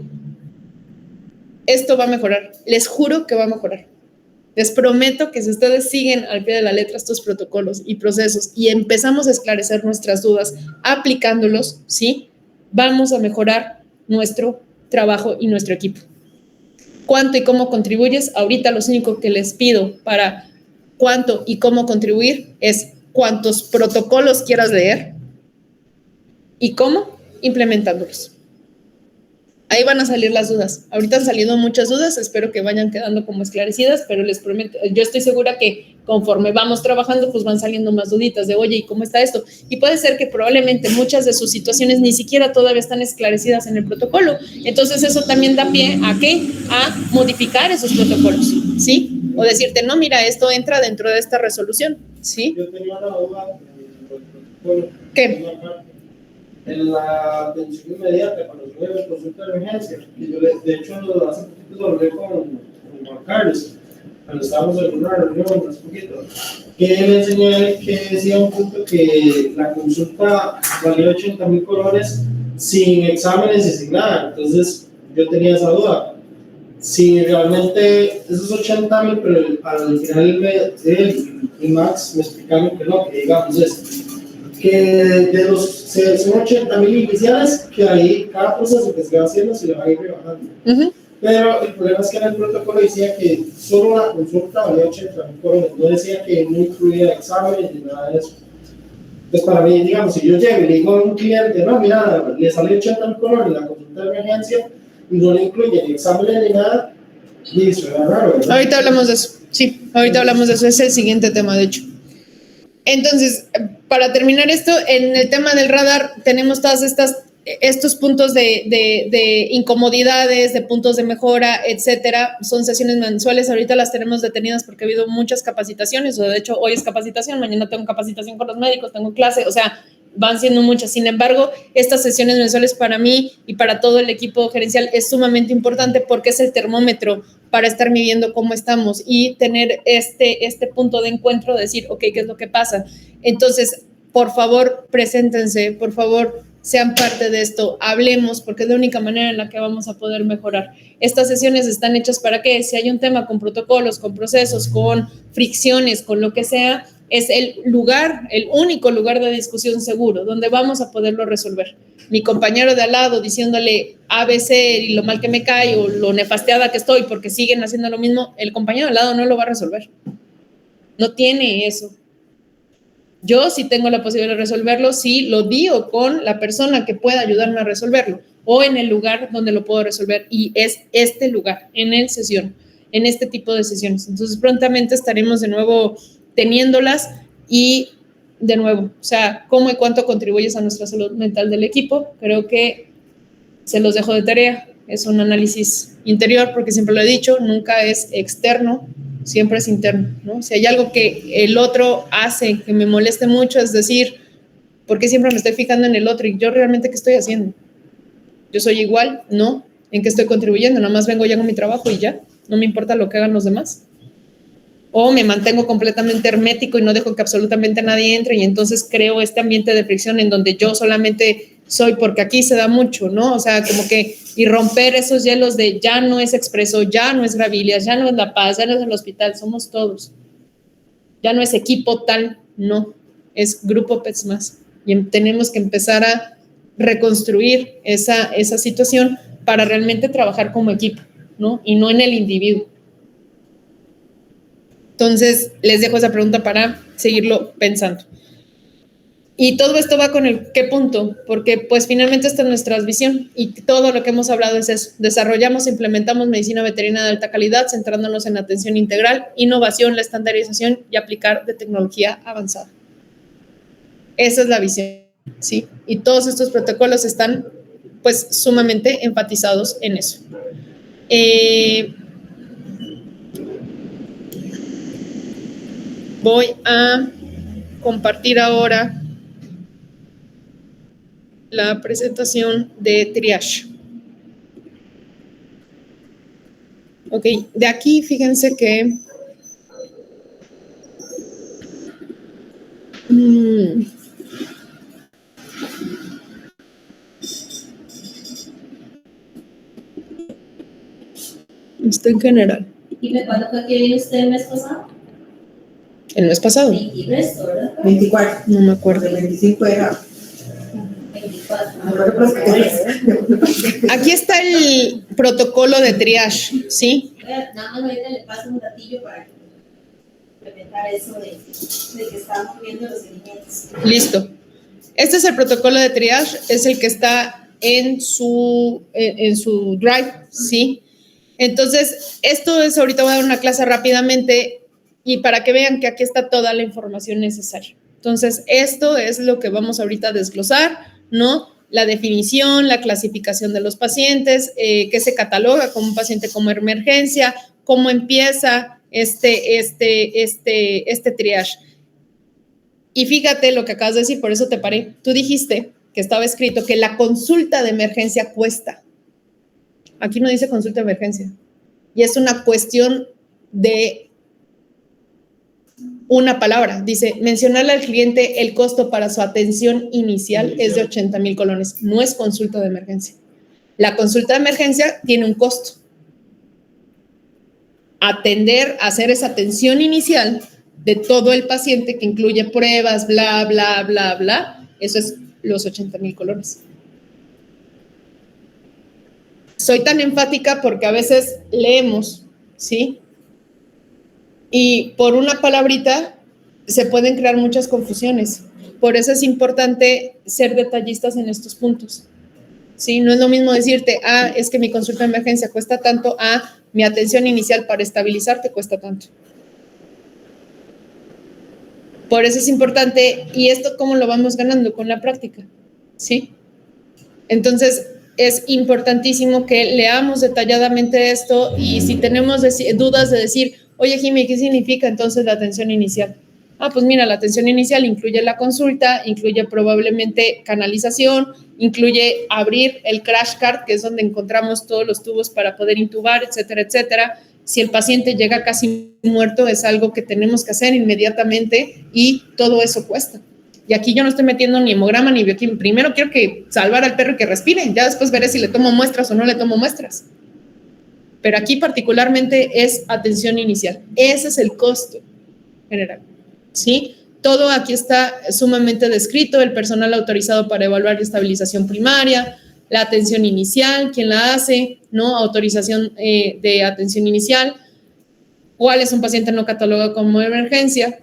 esto va a mejorar. Les juro que va a mejorar. Les prometo que si ustedes siguen al pie de la letra estos protocolos y procesos y empezamos a esclarecer nuestras dudas aplicándolos, ¿sí? Vamos a mejorar nuestro trabajo y nuestro equipo. ¿Cuánto y cómo contribuyes? Ahorita lo único que les pido para cuánto y cómo contribuir es cuántos protocolos quieras leer y cómo implementándolos. Ahí van a salir las dudas. Ahorita han salido muchas dudas, espero que vayan quedando como esclarecidas, pero les prometo, yo estoy segura que conforme vamos trabajando, pues van saliendo más duditas de, oye, ¿y cómo está esto? Y puede ser que probablemente muchas de sus situaciones ni siquiera todavía están esclarecidas en el protocolo. Entonces, eso también da pie ¿a qué? A modificar esos protocolos, ¿sí? O decirte, no, mira, esto entra dentro de esta resolución, ¿sí? Yo tenía una duda en el protocolo. ¿Qué? En la atención inmediata, cuando yo voy a consulta de emergencia, y yo de hecho hace poquito lo hablé con Juan Carlos, cuando estábamos en una reunión hace poquito, que le enseñé a él que decía un punto que la consulta valía 80,000 colones sin exámenes y sin nada. Entonces yo tenía esa duda. Si realmente esos 80,000, pero al final él y Max me explicaron que no, que digamos es que de los son 80,000 iniciales, que ahí cada proceso que se va haciendo se le va a ir rebajando. Pero el problema es que en el protocolo decía que solo la consulta valía 80,000 colones, no decía que no incluía exámenes ni nada de eso. Entonces, para mí, digamos, si yo llego y le digo a un cliente, no, mira, le sale 80,000 colones la consulta de emergencia y no le incluye ni exámenes ni nada, y eso era raro, ¿verdad? Ahorita hablamos de eso, sí, ahorita hablamos de eso, es el siguiente tema, de hecho. Entonces, para terminar esto, en el tema del radar tenemos todas estos puntos de incomodidades, de puntos de mejora, etcétera. Son sesiones mensuales, ahorita las tenemos detenidas porque ha habido muchas capacitaciones, o de hecho hoy es capacitación, mañana tengo capacitación con los médicos, tengo clase, o sea, van siendo muchas. Sin embargo, estas sesiones mensuales para mí y para todo el equipo gerencial es sumamente importante porque es el termómetro para estar midiendo cómo estamos y tener este punto de encuentro, de decir, ok, ¿qué es lo que pasa? Entonces, por favor, preséntense, por favor, sean parte de esto, hablemos, porque es la única manera en la que vamos a poder mejorar. Estas sesiones están hechas para que, si hay un tema con protocolos, con procesos, con fricciones, con lo que sea, es el único lugar de discusión seguro, donde vamos a poderlo resolver. Mi compañero de al lado diciéndole ABC y lo mal que me cae o lo nefasteada que estoy porque siguen haciendo lo mismo, el compañero de al lado no lo va a resolver. No tiene eso. Yo sí tengo la posibilidad de resolverlo, sí lo digo con la persona que pueda ayudarme a resolverlo o en el lugar donde lo puedo resolver, y es este lugar, en este tipo de sesiones. Entonces prontamente estaremos de nuevo teniéndolas y de nuevo, o sea, cómo y cuánto contribuyes a nuestra salud mental del equipo. Creo que se los dejo de tarea, es un análisis interior, porque siempre lo he dicho, nunca es externo, siempre es interno, ¿no? Si hay algo que el otro hace que me moleste mucho, es decir, ¿por qué siempre me estoy fijando en el otro? ¿Y yo realmente qué estoy haciendo? ¿Yo soy igual? No. ¿En qué estoy contribuyendo? Nada más vengo y hago mi trabajo y ya, no me importa lo que hagan los demás. O me mantengo completamente hermético y no dejo que absolutamente nadie entre, y entonces creo este ambiente de fricción en donde yo solamente soy, porque aquí se da mucho, ¿no? O sea, como que, y romper esos hielos de ya no es Expreso, ya no es Gravilias, ya no es La Paz, ya no es el hospital, somos todos. Ya no es equipo tal, no, es Grupo PETSMAS. Y tenemos que empezar a reconstruir esa situación para realmente trabajar como equipo, ¿no? Y no en el individuo. Entonces, les dejo esa pregunta para seguirlo pensando. Y todo esto va con el qué punto, porque pues finalmente esta es nuestra visión y todo lo que hemos hablado es eso. Desarrollamos e implementamos medicina veterinaria de alta calidad, centrándonos en atención integral, innovación, la estandarización y aplicar de tecnología avanzada. Esa es la visión, ¿sí? Y todos estos protocolos están pues sumamente enfatizados en eso. Voy a compartir ahora la presentación de triage. Ok, de aquí fíjense que esto en general. ¿Y me cuándo fue que vino usted el mes pasado? El mes pasado. 23, ¿verdad? 24. No me acuerdo. El 25 era. 24. Aquí está el protocolo de triage, ¿sí? Nada más ahorita le paso un ratillo para implementar eso de que estamos viendo los seguimientos. Listo. Este es el protocolo de triage, es el que está en su drive, ¿sí? Entonces, esto es, ahorita voy a dar una clase rápidamente y para que vean que aquí está toda la información necesaria. Entonces, esto es lo que vamos ahorita a desglosar, ¿no? La definición, la clasificación de los pacientes, qué se cataloga como un paciente como emergencia, cómo empieza este triage. Y fíjate lo que acabas de decir, por eso te paré. Tú dijiste que estaba escrito que la consulta de emergencia cuesta. Aquí no dice consulta de emergencia. Y es una cuestión de una palabra. Dice, mencionarle al cliente el costo para su atención inicial es de 80,000 colones. No es consulta de emergencia. La consulta de emergencia tiene un costo. Hacer esa atención inicial de todo el paciente, que incluye pruebas, bla, bla, bla, bla, Eso es los 80,000 colones. Soy tan enfática porque a veces leemos, ¿sí? Y por una palabrita se pueden crear muchas confusiones. Por eso es importante ser detallistas en estos puntos. ¿Sí? No es lo mismo decirte, es que mi consulta de emergencia cuesta tanto, mi atención inicial para estabilizarte cuesta tanto. Por eso es importante, y esto cómo lo vamos ganando con la práctica, ¿sí? Entonces, es importantísimo que leamos detalladamente esto y si tenemos dudas de decir, oye, Jimmy, ¿qué significa entonces la atención inicial? Pues mira, la atención inicial incluye la consulta, incluye probablemente canalización, incluye abrir el crash cart, que es donde encontramos todos los tubos para poder intubar, etcétera, etcétera. Si el paciente llega casi muerto, es algo que tenemos que hacer inmediatamente y todo eso cuesta. Y aquí yo no estoy metiendo ni hemograma ni bioquímica. Primero quiero que salvar al perro y que respire. Ya después veré si le tomo muestras o no le tomo muestras. Pero aquí particularmente es atención inicial. Ese es el costo general. ¿Sí? Todo aquí está sumamente descrito, el personal autorizado para evaluar estabilización primaria, la atención inicial, quién la hace, ¿no? Autorización de atención inicial, cuál es un paciente no catalogado como emergencia,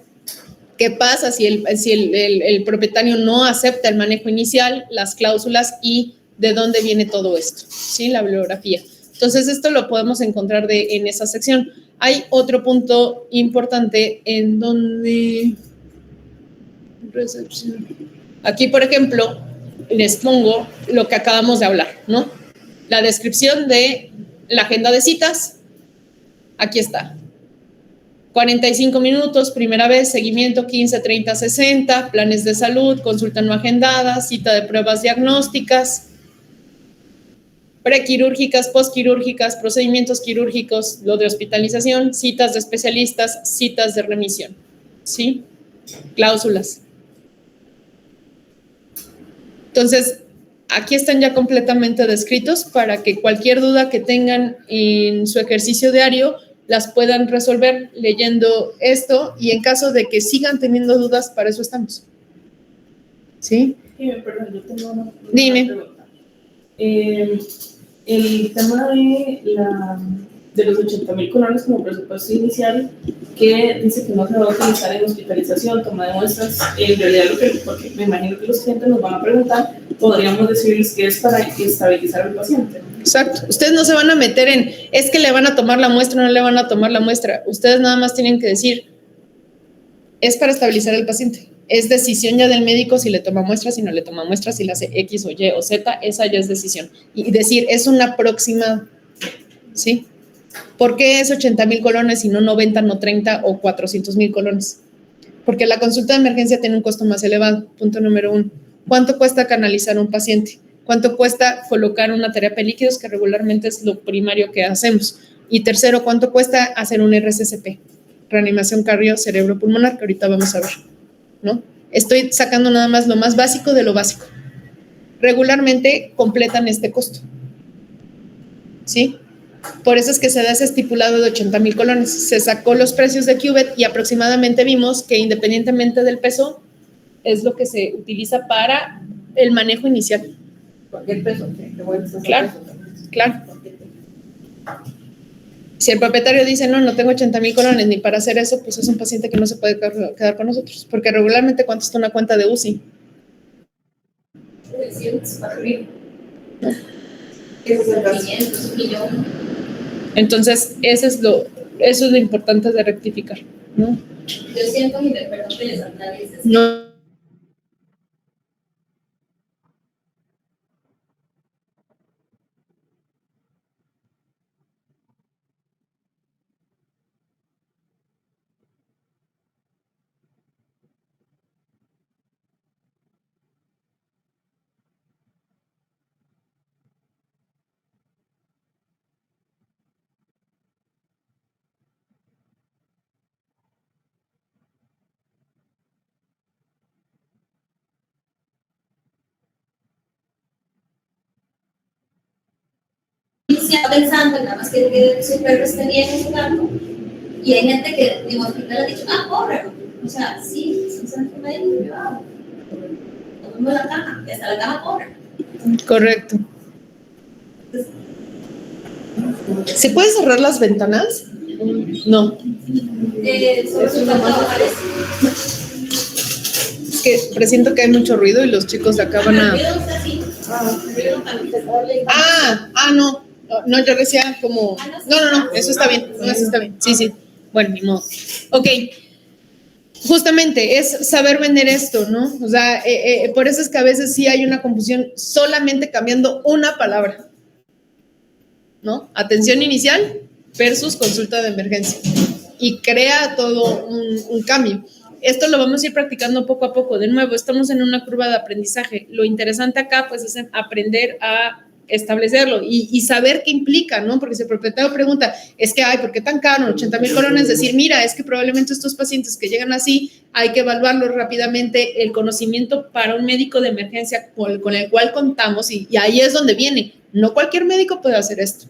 qué pasa si el propietario no acepta el manejo inicial, las cláusulas y de dónde viene todo esto, ¿sí? La bibliografía. Entonces, esto lo podemos encontrar en esa sección. Hay otro punto importante en donde... Recepción. Aquí, por ejemplo, les pongo lo que acabamos de hablar, ¿no? La descripción de la agenda de citas. Aquí está. 45 minutos, primera vez, seguimiento 15, 30, 60, planes de salud, consulta no agendada, cita de pruebas diagnósticas, prequirúrgicas, postquirúrgicas, procedimientos quirúrgicos, lo de hospitalización, citas de especialistas, citas de remisión, ¿sí? Cláusulas. Entonces, aquí están ya completamente descritos para que cualquier duda que tengan en su ejercicio diario las puedan resolver leyendo esto y en caso de que sigan teniendo dudas, para eso estamos. ¿Sí? Perdón, yo tengo una Dime. pregunta. El tema de los 80,000 colones como presupuesto inicial, que dice que no se va a utilizar en hospitalización, toma de muestras, en realidad porque me imagino que los clientes nos van a preguntar, podríamos decirles que es para estabilizar al paciente. Exacto. Ustedes no se van a meter en, es que le van a tomar la muestra o no le van a tomar la muestra. Ustedes nada más tienen que decir, es para estabilizar al paciente. Es decisión ya del médico si le toma muestras, si no le toma muestras, si le hace X o Y o Z, esa ya es decisión. Y decir, es una próxima, ¿sí? ¿Por qué es 80,000 colones y no 90, no 30 o 400,000 colones? Porque la consulta de emergencia tiene un costo más elevado. Punto número 1. ¿Cuánto cuesta canalizar a un paciente? ¿Cuánto cuesta colocar una terapia de líquidos, que regularmente es lo primario que hacemos? Y tercero, ¿cuánto cuesta hacer un RCCP? Reanimación cardio-cerebro-pulmonar, que ahorita vamos a ver, ¿no? Estoy sacando nada más lo más básico de lo básico. Regularmente completan este costo, ¿sí? Por eso es que se da ese estipulado de 80,000 colones. Se sacó los precios de Qubit y aproximadamente vimos que independientemente del peso, es lo que se utiliza para el manejo inicial. Cualquier peso. Claro, claro. Si el propietario dice, no tengo 80,000 colones ni para hacer eso, pues es un paciente que no se puede quedar con nosotros. Porque regularmente, ¿cuánto está una cuenta de UCI? 300 para arriba. Eso es 500, 1 millón. Entonces, eso es lo importante de rectificar, ¿no? Yo siento, y perdón que les atraviese. No. Está pensando en nada más que su perro esté bien en su gato, y hay gente que digo, al final ha dicho, cóbralo. O sea, sí, es un centro médico privado. pongo la caja, y hasta la caja cobra. Correcto. ¿Se puede cerrar las ventanas? No. Solo se falta bajar eso. Es que presiento que hay mucho ruido y los chicos de acá van El a... ruido está así. El ruido también se está leyendo. No. No, yo decía como... No, eso está bien. No, eso está bien. Sí. Bueno, ni modo. Ok. Justamente es saber vender esto, ¿no? O sea, por eso es que a veces sí hay una confusión solamente cambiando una palabra, ¿no? Atención inicial versus consulta de emergencia. Y crea todo un cambio. Esto lo vamos a ir practicando poco a poco. De nuevo, estamos en una curva de aprendizaje. Lo interesante acá, pues, es aprender a establecerlo y saber qué implica, ¿no? Porque si el propietario pregunta, es que, ¿por qué tan caro? 80,000 colones, decir, mira, es que probablemente estos pacientes que llegan así, hay que evaluarlos rápidamente, el conocimiento para un médico de emergencia con el cual contamos, y ahí es donde viene, no cualquier médico puede hacer esto,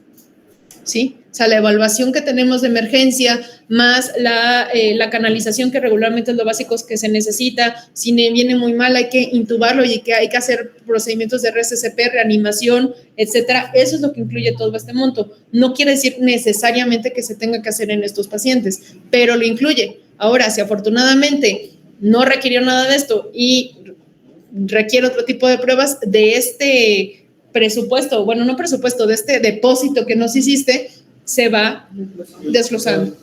¿sí? O sea, la evaluación que tenemos de emergencia, más la canalización, que regularmente es lo básico que se necesita. Si viene muy mal, hay que intubarlo y hay que hacer procedimientos de RCCP, reanimación, etcétera. Eso es lo que incluye todo este monto. No quiere decir necesariamente que se tenga que hacer en estos pacientes, pero lo incluye. Ahora, si afortunadamente no requirió nada de esto y requiere otro tipo de pruebas de este presupuesto, bueno, no presupuesto, de este depósito que nos hiciste, se va desglosando,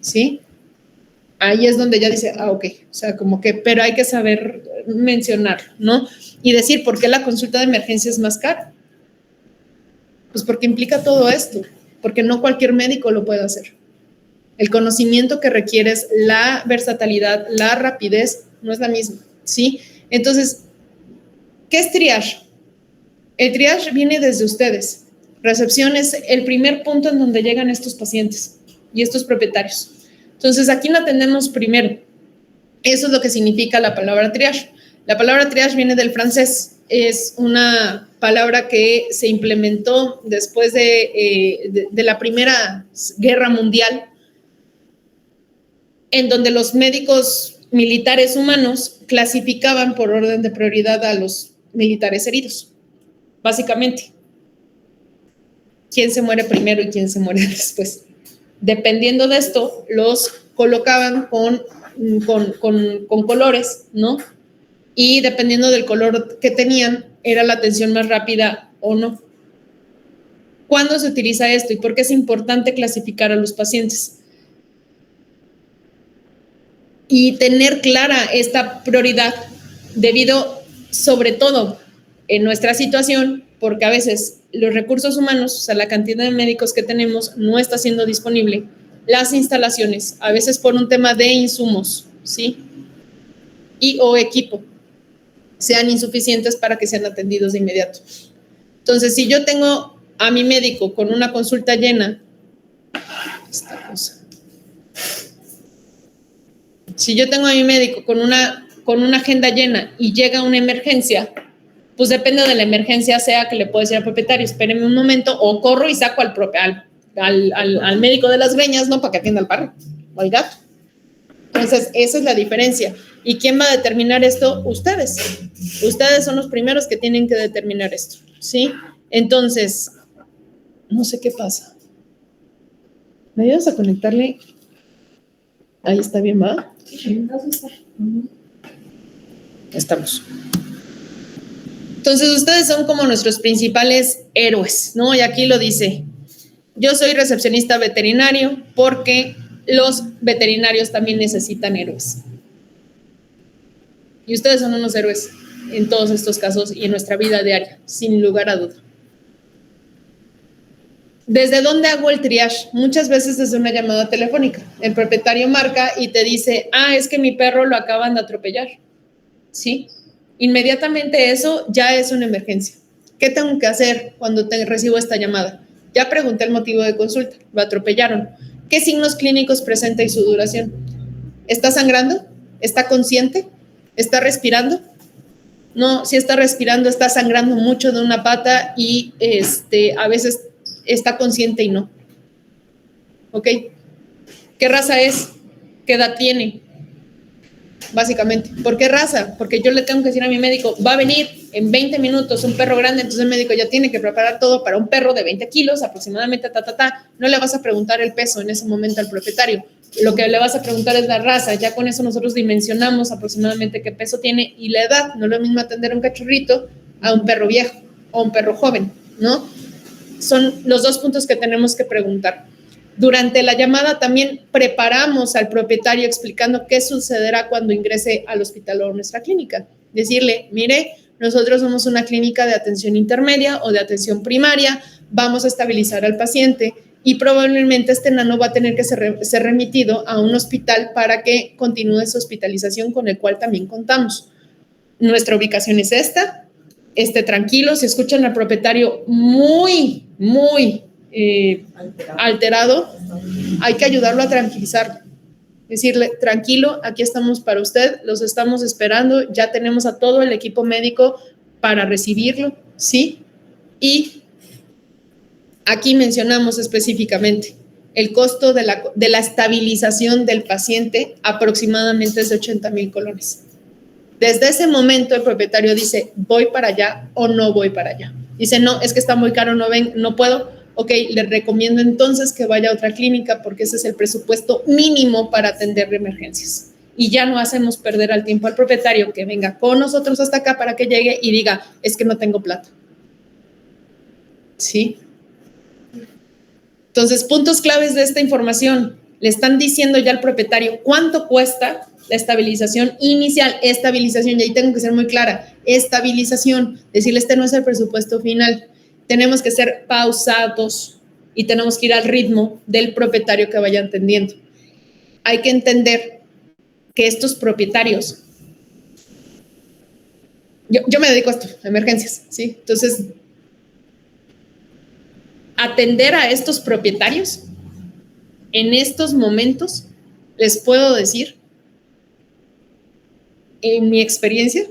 ¿sí? Ahí es donde ya dice, ok, o sea, como que, pero hay que saber mencionar, ¿no? Y decir, ¿por qué la consulta de emergencia es más cara? Pues porque implica todo esto, porque no cualquier médico lo puede hacer. El conocimiento que requieres, la versatilidad, la rapidez, no es la misma, ¿sí? Entonces, ¿qué es triage? El triage viene desde ustedes. Recepción es el primer punto en donde llegan estos pacientes y estos propietarios. Entonces, ¿a quién atendemos primero? Eso es lo que significa la palabra triage. La palabra triage viene del francés. Es una palabra que se implementó después de la Primera Guerra Mundial, en donde los médicos militares humanos clasificaban por orden de prioridad a los militares heridos, básicamente. ¿Quién se muere primero y quién se muere después? Dependiendo de esto, los colocaban con colores, ¿no? Y dependiendo del color que tenían, era la atención más rápida o no. ¿Cuándo se utiliza esto y por qué es importante clasificar a los pacientes? Y tener clara esta prioridad debido, sobre todo, en nuestra situación, porque a veces los recursos humanos, o sea, la cantidad de médicos que tenemos no está siendo disponible. Las instalaciones, a veces por un tema de insumos, ¿sí? O equipo, sean insuficientes para que sean atendidos de inmediato. Entonces, si yo tengo a mi médico con una consulta llena, si yo tengo a mi médico con una agenda llena y llega una emergencia, pues depende de la emergencia, sea que le puedo decir al propietario, espéreme un momento, o corro y saco al médico de las greñas, ¿no? Para que atienda al perro o al gato. Entonces, esa es la diferencia. ¿Y quién va a determinar esto? Ustedes. Ustedes son los primeros que tienen que determinar esto, ¿sí? Entonces, no sé qué pasa. ¿Me ayudas a conectarle? Ahí está bien, ¿va? Estamos. Entonces, ustedes son como nuestros principales héroes, ¿no? Y aquí lo dice, yo soy recepcionista veterinario porque los veterinarios también necesitan héroes. Y ustedes son unos héroes en todos estos casos y en nuestra vida diaria, sin lugar a duda. ¿Desde dónde hago el triage? Muchas veces desde una llamada telefónica. El propietario marca y te dice, es que mi perro lo acaban de atropellar, ¿sí? Inmediatamente eso ya es una emergencia. ¿Qué tengo que hacer cuando recibo esta llamada? Ya pregunté el motivo de consulta, lo atropellaron. ¿Qué signos clínicos presenta y su duración? ¿Está sangrando? ¿Está consciente? ¿Está respirando? No, si está respirando, está sangrando mucho de una pata y a veces está consciente y no. ¿Ok? ¿Qué raza es? ¿Qué edad tiene? básicamente. ¿Por qué raza? Porque yo le tengo que decir a mi médico, va a venir en 20 minutos un perro grande, entonces el médico ya tiene que preparar todo para un perro de 20 kilos aproximadamente, No le vas a preguntar el peso en ese momento al propietario. Lo que le vas a preguntar es la raza. Ya con eso nosotros dimensionamos aproximadamente qué peso tiene y la edad. No es lo mismo atender a un cachorrito a un perro viejo o un perro joven, ¿no? Son los dos puntos que tenemos que preguntar. Durante la llamada también preparamos al propietario explicando qué sucederá cuando ingrese al hospital o a nuestra clínica. Decirle, mire, nosotros somos una clínica de atención intermedia o de atención primaria, vamos a estabilizar al paciente y probablemente este enano va a tener que ser remitido a un hospital para que continúe su hospitalización, con el cual también contamos. Nuestra ubicación es esta. Esté tranquilo, si escuchan al propietario muy alterado, hay que ayudarlo a tranquilizarlo. Decirle, tranquilo, aquí estamos para usted, los estamos esperando, ya tenemos a todo el equipo médico para recibirlo, ¿sí? Y aquí mencionamos específicamente el costo de la estabilización del paciente aproximadamente es de 80,000 colones. Desde ese momento el propietario dice, ¿voy para allá o no voy para allá? Dice, no, es que está muy caro, no puedo. Ok, le recomiendo entonces que vaya a otra clínica porque ese es el presupuesto mínimo para atender emergencias. Y ya no hacemos perder al tiempo al propietario que venga con nosotros hasta acá para que llegue y diga, es que no tengo plata. ¿Sí? Entonces, puntos claves de esta información. Le están diciendo ya al propietario cuánto cuesta la estabilización inicial, estabilización, y ahí tengo que ser muy clara, estabilización, decirle, este no es el presupuesto final. Tenemos que ser pausados y tenemos que ir al ritmo del propietario que vaya entendiendo. Hay que entender que estos propietarios, yo me dedico a esto, a emergencias, ¿sí? Entonces, atender a estos propietarios en estos momentos, les puedo decir, en mi experiencia,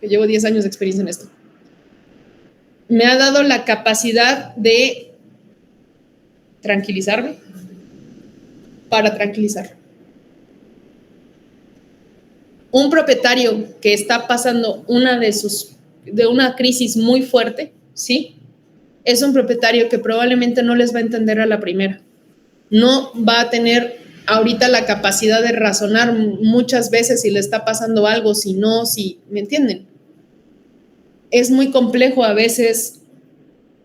que llevo 10 años de experiencia en esto, me ha dado la capacidad de tranquilizarme para tranquilizarlo. Un propietario que está pasando de una crisis muy fuerte, ¿sí? Es un propietario que probablemente no les va a entender a la primera. No va a tener ahorita la capacidad de razonar muchas veces si le está pasando algo, si no, si, ¿me entienden? Es muy complejo a veces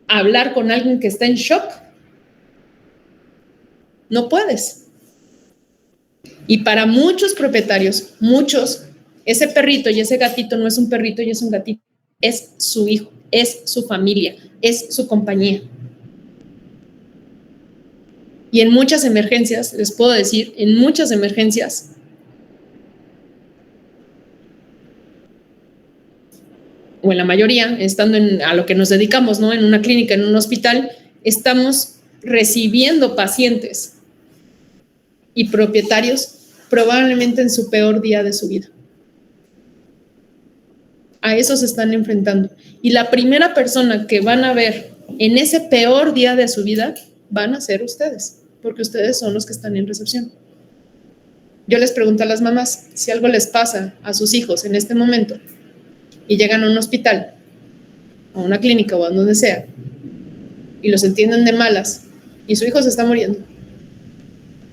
hablar con alguien que está en shock. No puedes. Y para muchos propietarios, ese perrito y ese gatito no es un perrito y es un gatito, es su hijo, es su familia, es su compañía. Y en muchas emergencias, les puedo decir, en muchas emergencias, o en la mayoría, estando a lo que nos dedicamos, ¿no? En una clínica, en un hospital, estamos recibiendo pacientes y propietarios probablemente en su peor día de su vida. A eso se están enfrentando. Y la primera persona que van a ver en ese peor día de su vida van a ser ustedes, porque ustedes son los que están en recepción. Yo les pregunto a las mamás, si algo les pasa a sus hijos en este momento y llegan a un hospital, a una clínica o a donde sea, y los entienden de malas y su hijo se está muriendo,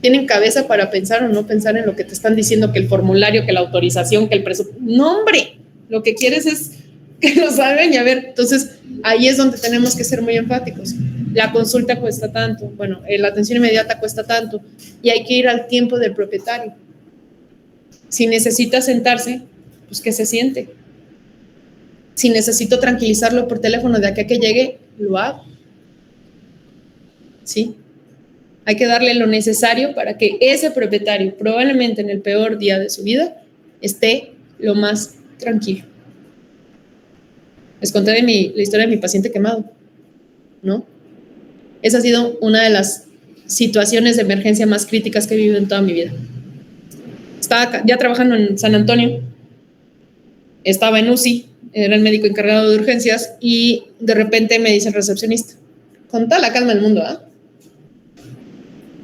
¿tienen cabeza para pensar o no pensar en lo que te están diciendo, que el formulario, que la autorización, que el presupuesto? No, hombre, lo que quieres es que lo salven y a ver. Entonces, ahí es donde tenemos que ser muy enfáticos. La consulta cuesta tanto, bueno, la atención inmediata cuesta tanto, y hay que ir al tiempo del propietario. Si necesita sentarse, pues que se siente. Si necesito tranquilizarlo por teléfono de aquí a que llegue, lo hago. ¿Sí? Hay que darle lo necesario para que ese propietario, probablemente en el peor día de su vida, esté lo más tranquilo. Les conté la historia de mi paciente quemado, ¿no? Esa ha sido una de las situaciones de emergencia más críticas que he vivido en toda mi vida. Estaba ya trabajando en San Antonio, estaba en UCI, era el médico encargado de urgencias, y de repente me dice el recepcionista, con toda la calma del mundo, ¿ah?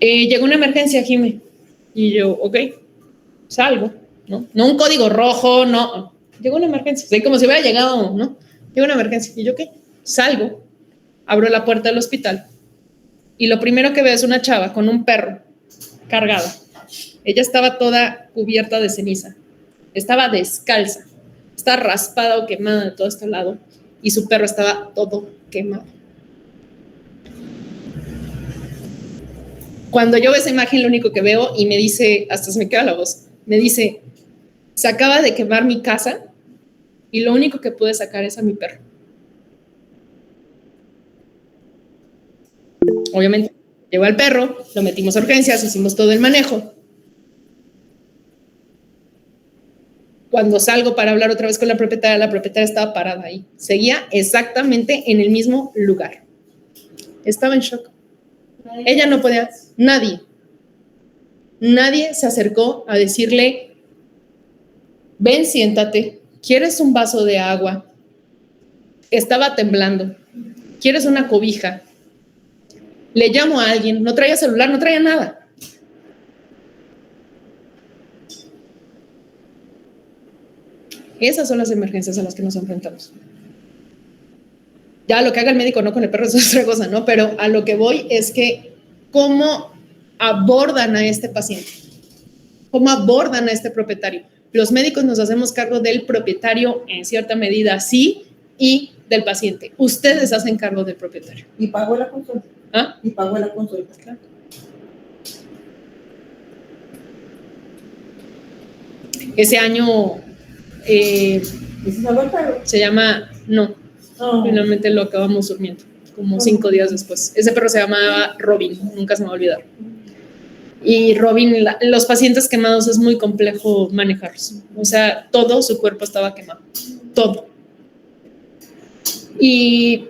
Llegó una emergencia, Jimé. Y yo, ok, salgo. ¿no? No un código rojo, no. Llegó una emergencia, o sea, como si hubiera llegado, ¿no? Llegó una emergencia. ¿Y yo qué? Salgo, abro la puerta del hospital y lo primero que veo es una chava con un perro cargada. Ella estaba toda cubierta de ceniza, estaba descalza, estaba raspada o quemada de todo este lado y su perro estaba todo quemado. Cuando yo veo esa imagen, lo único que veo y me dice, hasta se me queda la voz, me dice, se acaba de quemar mi casa y lo único que pude sacar es a mi perro. Obviamente, llegó al perro, lo metimos a urgencias, hicimos todo el manejo. Cuando salgo para hablar otra vez con la propietaria estaba parada ahí. Seguía exactamente en el mismo lugar. Estaba en shock. Ella no podía, nadie se acercó a decirle, ven, siéntate, ¿quieres un vaso de agua? Estaba temblando, ¿quieres una cobija? Le llamo a alguien, no traía celular, no traía nada. Esas son las emergencias a las que nos enfrentamos. Ya lo que haga el médico no con el perro es otra cosa, ¿no? Pero a lo que voy es que cómo abordan a este paciente, cómo abordan a este propietario. Los médicos nos hacemos cargo del propietario en cierta medida, sí, y del paciente. Ustedes hacen cargo del propietario. Y pagó la consulta. ¿Ah? Y pagó la consulta. Claro. Ese año ¿Y se salvó el perro? se llama, no, finalmente lo acabamos durmiendo, como 5 días después. Ese perro se llamaba Robin, nunca se me va a olvidar. Y Robin, los pacientes quemados es muy complejo manejarlos. O sea, todo su cuerpo estaba quemado, todo. Y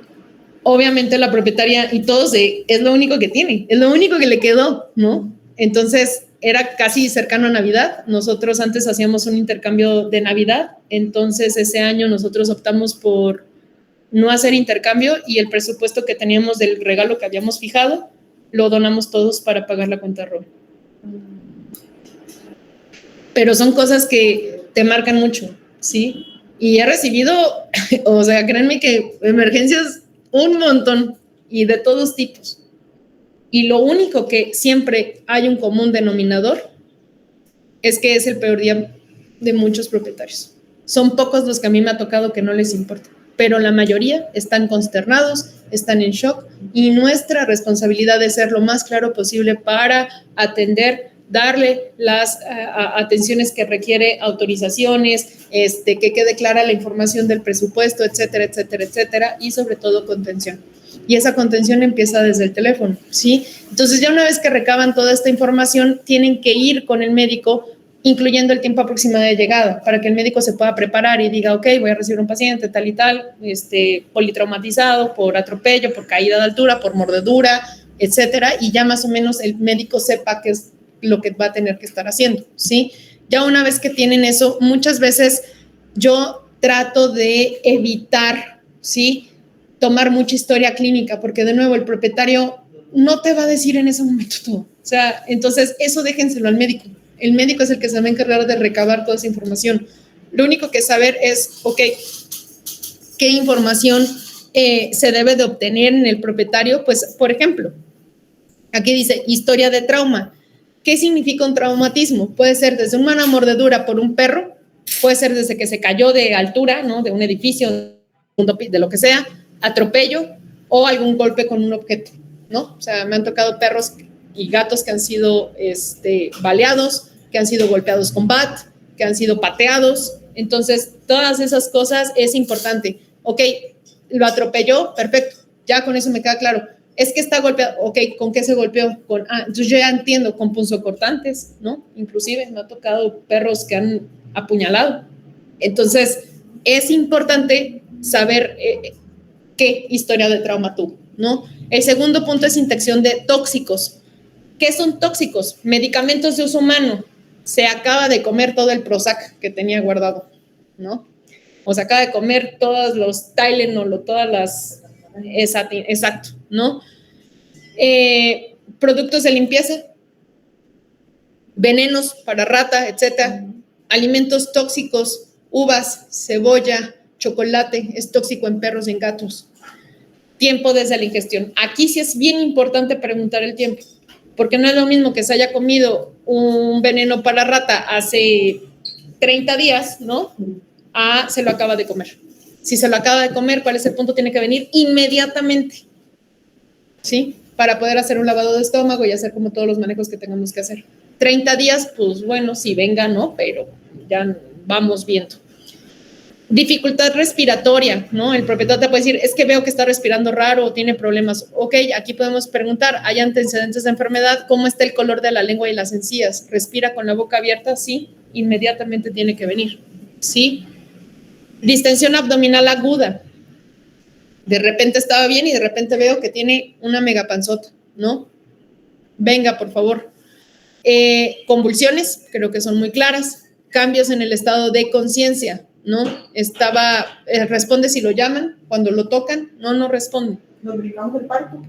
obviamente la propietaria y todos es lo único que tiene, es lo único que le quedó, ¿no? Entonces era casi cercano a Navidad. Nosotros antes hacíamos un intercambio de Navidad, entonces ese año nosotros optamos por no hacer intercambio y el presupuesto que teníamos del regalo que habíamos fijado lo donamos todos para pagar la cuenta de Robin. Pero son cosas que te marcan mucho, ¿sí? Y he recibido, o sea, créanme que emergencias un montón y de todos tipos. Y lo único que siempre hay un común denominador es que es el peor día de muchos propietarios. Son pocos los que a mí me ha tocado que no les importa, pero la mayoría están consternados, están en shock y nuestra responsabilidad es ser lo más claro posible para atender, darle las atenciones que requiere, autorizaciones, que quede clara la información del presupuesto, etcétera, etcétera, etcétera, y sobre todo contención. Y esa contención empieza desde el teléfono, ¿sí? Entonces ya una vez que recaban toda esta información, tienen que ir con el médico, incluyendo el tiempo aproximado de llegada, para que el médico se pueda preparar y diga, ok, voy a recibir un paciente tal y tal, politraumatizado por atropello, por caída de altura, por mordedura, etcétera, y ya más o menos el médico sepa qué es lo que va a tener que estar haciendo, ¿sí? Ya una vez que tienen eso, muchas veces yo trato de evitar, ¿sí?, tomar mucha historia clínica, porque de nuevo el propietario no te va a decir en ese momento todo. O sea, entonces eso déjenselo al médico. El médico es el que se va a encargar de recabar toda esa información. Lo único que saber es, ok, ¿qué información se debe de obtener en el propietario? Pues, por ejemplo, aquí dice historia de trauma. ¿Qué significa un traumatismo? Puede ser desde una mordedura por un perro, puede ser desde que se cayó de altura, ¿no?, de un edificio, de lo que sea, atropello o algún golpe con un objeto, ¿no? O sea, me han tocado perros y gatos que han sido baleados, que han sido golpeados con bat, que han sido pateados. Entonces, todas esas cosas es importante. Ok, lo atropelló, perfecto, ya con eso me queda claro. Es que está golpeado, ok, ¿con qué se golpeó? Entonces yo ya entiendo, con punzocortantes, ¿no? Inclusive me ha tocado perros que han apuñalado. Entonces, es importante saber qué historia de trauma tuvo, ¿no? El segundo punto es inyección de tóxicos. ¿Qué son tóxicos? Medicamentos de uso humano. Se acaba de comer todo el Prozac que tenía guardado, ¿no? O se acaba de comer todos los Tylenol, todas las... Exacto, ¿no? Productos de limpieza, venenos para rata, etcétera. Alimentos tóxicos, uvas, cebolla, chocolate, es tóxico en perros y en gatos. Tiempo desde la ingestión. Aquí sí es bien importante preguntar el tiempo, porque no es lo mismo que se haya comido un veneno para rata hace 30 días, ¿no? Se lo acaba de comer. Si se lo acaba de comer, ¿cuál es el punto? Tiene que venir inmediatamente, ¿sí? Para poder hacer un lavado de estómago y hacer como todos los manejos que tengamos que hacer. 30 días, pues bueno, si venga, ¿no? Pero ya vamos viendo. Dificultad respiratoria, ¿no? El propietario te puede decir, es que veo que está respirando raro o tiene problemas. Ok, aquí podemos preguntar, ¿hay antecedentes de enfermedad? ¿Cómo está el color de la lengua y las encías? ¿Respira con la boca abierta? Sí, inmediatamente tiene que venir, ¿sí? Distensión abdominal aguda. De repente estaba bien y de repente veo que tiene una megapanzota, ¿no? Venga, por favor. Convulsiones, creo que son muy claras. Cambios en el estado de conciencia, ¿no? Responde si lo llaman, cuando lo tocan, no responde. ¿Nos brincamos el parto?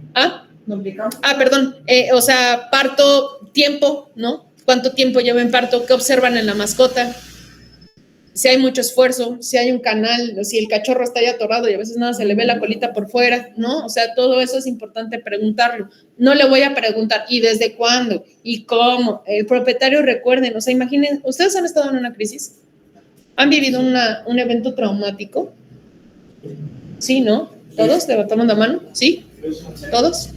Nos brincamos. Perdón, o sea, parto, tiempo, ¿no? ¿Cuánto tiempo lleva en parto? ¿Qué observan en la mascota? Si hay mucho esfuerzo, si hay un canal, si el cachorro está ya atorado y a veces nada se le ve la colita por fuera, ¿no? O sea, todo eso es importante preguntarlo. No le voy a preguntar, ¿y desde cuándo? ¿Y cómo? El propietario, recuerden, o sea, imaginen, ¿ustedes han estado en una crisis? ¿Han vivido un evento traumático? Sí, ¿no? ¿Todos? ¿Levantamos la mano? ¿Sí? ¿Todos?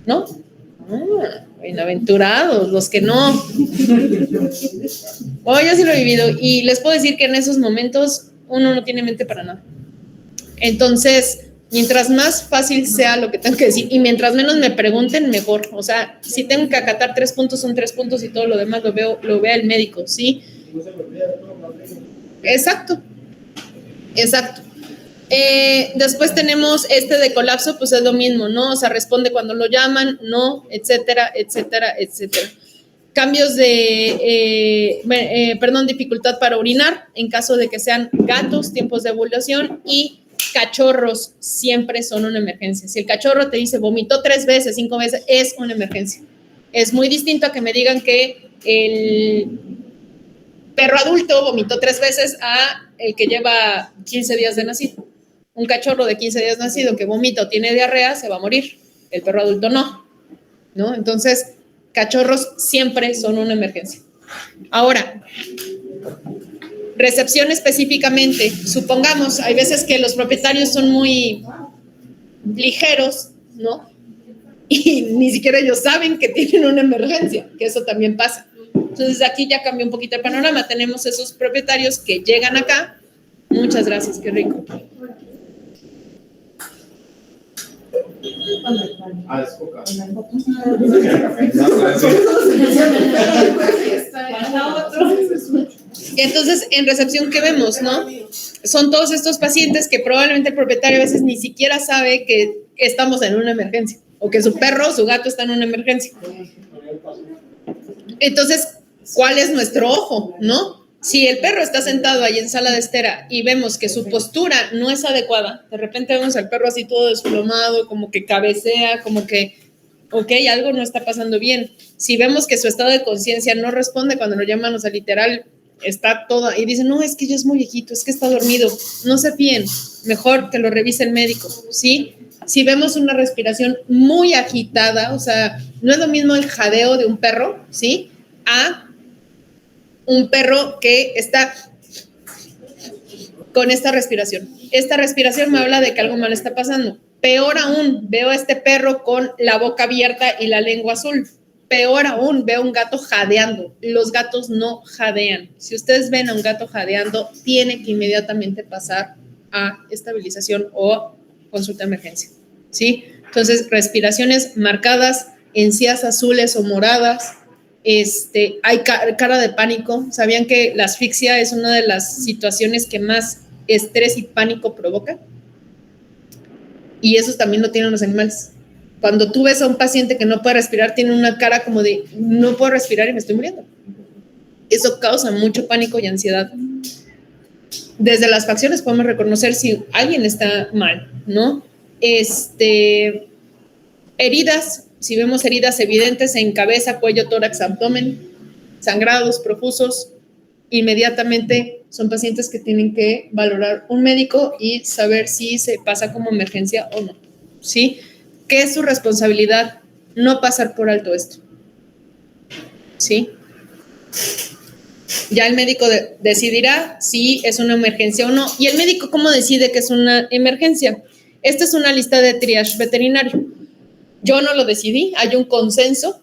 ¿No? Bienaventurados, los que no. Yo sí lo he vivido y les puedo decir que en esos momentos uno no tiene mente para nada. Entonces, mientras más fácil sea lo que tengo que decir y mientras menos me pregunten, mejor. O sea, si tengo que acatar 3 puntos, son 3 puntos y todo lo demás lo vea el médico, ¿sí? Exacto. Después tenemos de colapso, pues es lo mismo, ¿no? O sea, responde cuando lo llaman, no, etcétera. Cambios dificultad para orinar, en caso de que sean gatos, tiempos de ovulación, y cachorros siempre son una emergencia. Si el cachorro te dice vomitó 3 veces, 5 veces, es una emergencia. Es muy distinto a que me digan que el perro adulto vomitó 3 veces a el que lleva 15 días de nacido. Un cachorro de 15 días nacido que vomita o tiene diarrea se va a morir. El perro adulto no. Entonces, cachorros siempre son una emergencia. Ahora, recepción específicamente. Supongamos, hay veces que los propietarios son muy ligeros, ¿no? Y ni siquiera ellos saben que tienen una emergencia, que eso también pasa. Entonces, aquí ya cambió un poquito el panorama. Tenemos esos propietarios que llegan acá. Muchas gracias, qué rico. Es coca. Entonces, en recepción, ¿qué vemos, no? Son todos estos pacientes que probablemente el propietario a veces ni siquiera sabe que estamos en una emergencia o que su perro, su gato está en una emergencia. Entonces, ¿cuál es nuestro ojo, no? Si el perro está sentado ahí en sala de espera y vemos que su postura no es adecuada, de repente vemos al perro así todo desplomado, como que cabecea, como que, ok, algo no está pasando bien. Si vemos que su estado de conciencia no responde cuando lo llaman, o sea, literal, está todo, y dicen, no, es que ya es muy viejito, es que está dormido, no se fíen, mejor que lo revise el médico, ¿sí? Si vemos una respiración muy agitada, o sea, no es lo mismo el jadeo de un perro, ¿sí? A un perro que está con esta respiración. Esta respiración me habla de que algo mal está pasando. Peor aún, veo a este perro con la boca abierta y la lengua azul. Peor aún, veo a un gato jadeando. Los gatos no jadean. Si ustedes ven a un gato jadeando, tiene que inmediatamente pasar a estabilización o consulta de emergencia, ¿sí? Entonces, respiraciones marcadas, encías azules o moradas, hay cara de pánico. ¿Sabían que la asfixia es una de las situaciones que más estrés y pánico provoca? Y eso también lo tienen los animales. Cuando tú ves a un paciente que no puede respirar, tiene una cara como de, no puedo respirar y me estoy muriendo. Eso causa mucho pánico y ansiedad. Desde las facciones podemos reconocer si alguien está mal, ¿no? Heridas, si vemos heridas evidentes en cabeza, cuello, tórax, abdomen, sangrados profusos, inmediatamente son pacientes que tienen que valorar un médico y saber si se pasa como emergencia o no, ¿sí? ¿Qué es su responsabilidad? No pasar por alto esto, ¿sí? Ya el médico decidirá si es una emergencia o no. ¿Y el médico cómo decide que es una emergencia? Esta es una lista de triage veterinario. Yo no lo decidí, hay un consenso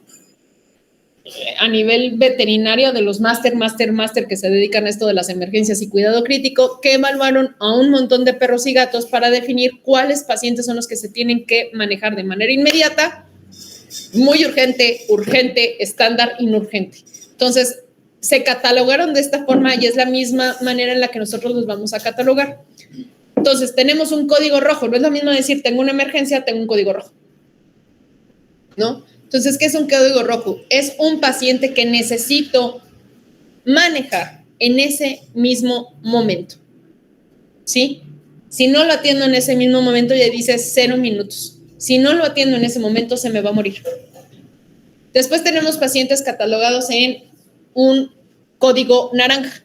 a nivel veterinario de los máster que se dedican a esto de las emergencias y cuidado crítico, que evaluaron a un montón de perros y gatos para definir cuáles pacientes son los que se tienen que manejar de manera inmediata, muy urgente, urgente, estándar y no urgente. Entonces, se catalogaron de esta forma y es la misma manera en la que nosotros los vamos a catalogar. Entonces, tenemos un código rojo. No es lo mismo decir, tengo una emergencia, tengo un código rojo, ¿no? Entonces, ¿qué es un código rojo? Es un paciente que necesito manejar en ese mismo momento, ¿sí? Si no lo atiendo en ese mismo momento, ya dice 0 minutos. Si no lo atiendo en ese momento, se me va a morir. Después tenemos pacientes catalogados en un código naranja,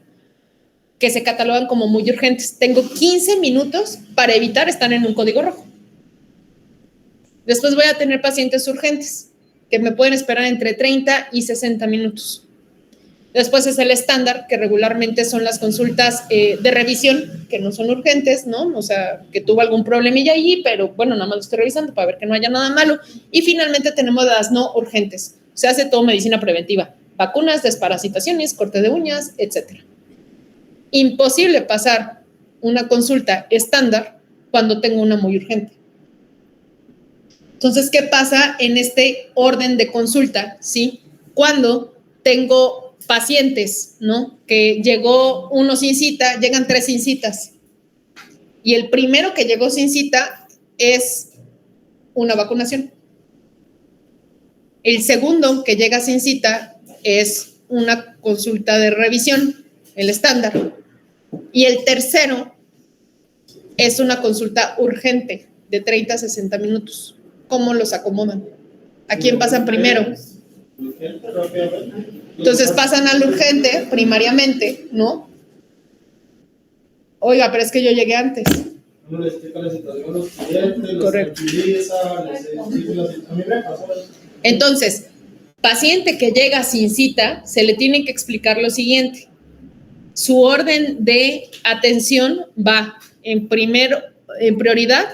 que se catalogan como muy urgentes. Tengo 15 minutos para evitar estar en un código rojo. Después voy a tener pacientes urgentes, que me pueden esperar entre 30 y 60 minutos. Después es el estándar, que regularmente son las consultas de revisión, que no son urgentes, ¿no? O sea, que tuvo algún problemilla allí, pero bueno, nada más lo estoy revisando para ver que no haya nada malo. Y finalmente tenemos las no urgentes. Se hace todo medicina preventiva, vacunas, desparasitaciones, corte de uñas, etc. Imposible pasar una consulta estándar cuando tengo una muy urgente. Entonces, ¿qué pasa en este orden de consulta? ¿Sí? Cuando tengo pacientes, ¿no? Que llegó uno sin cita, llegan 3 sin citas. Y el primero que llegó sin cita es una vacunación. El segundo que llega sin cita es una consulta de revisión, el estándar. Y el tercero es una consulta urgente de 30 a 60 minutos. ¿Cómo los acomodan? ¿A quién pasan primero? Entonces pasan al urgente primariamente, ¿no? Oiga, pero es que yo llegué antes. Uno le explica la situación a los clientes, los Correcto. tranquiliza, les explica la situación. A mí me pasó eso. Entonces, paciente que llega sin cita, se le tiene que explicar lo siguiente. Su orden de atención va en prioridad,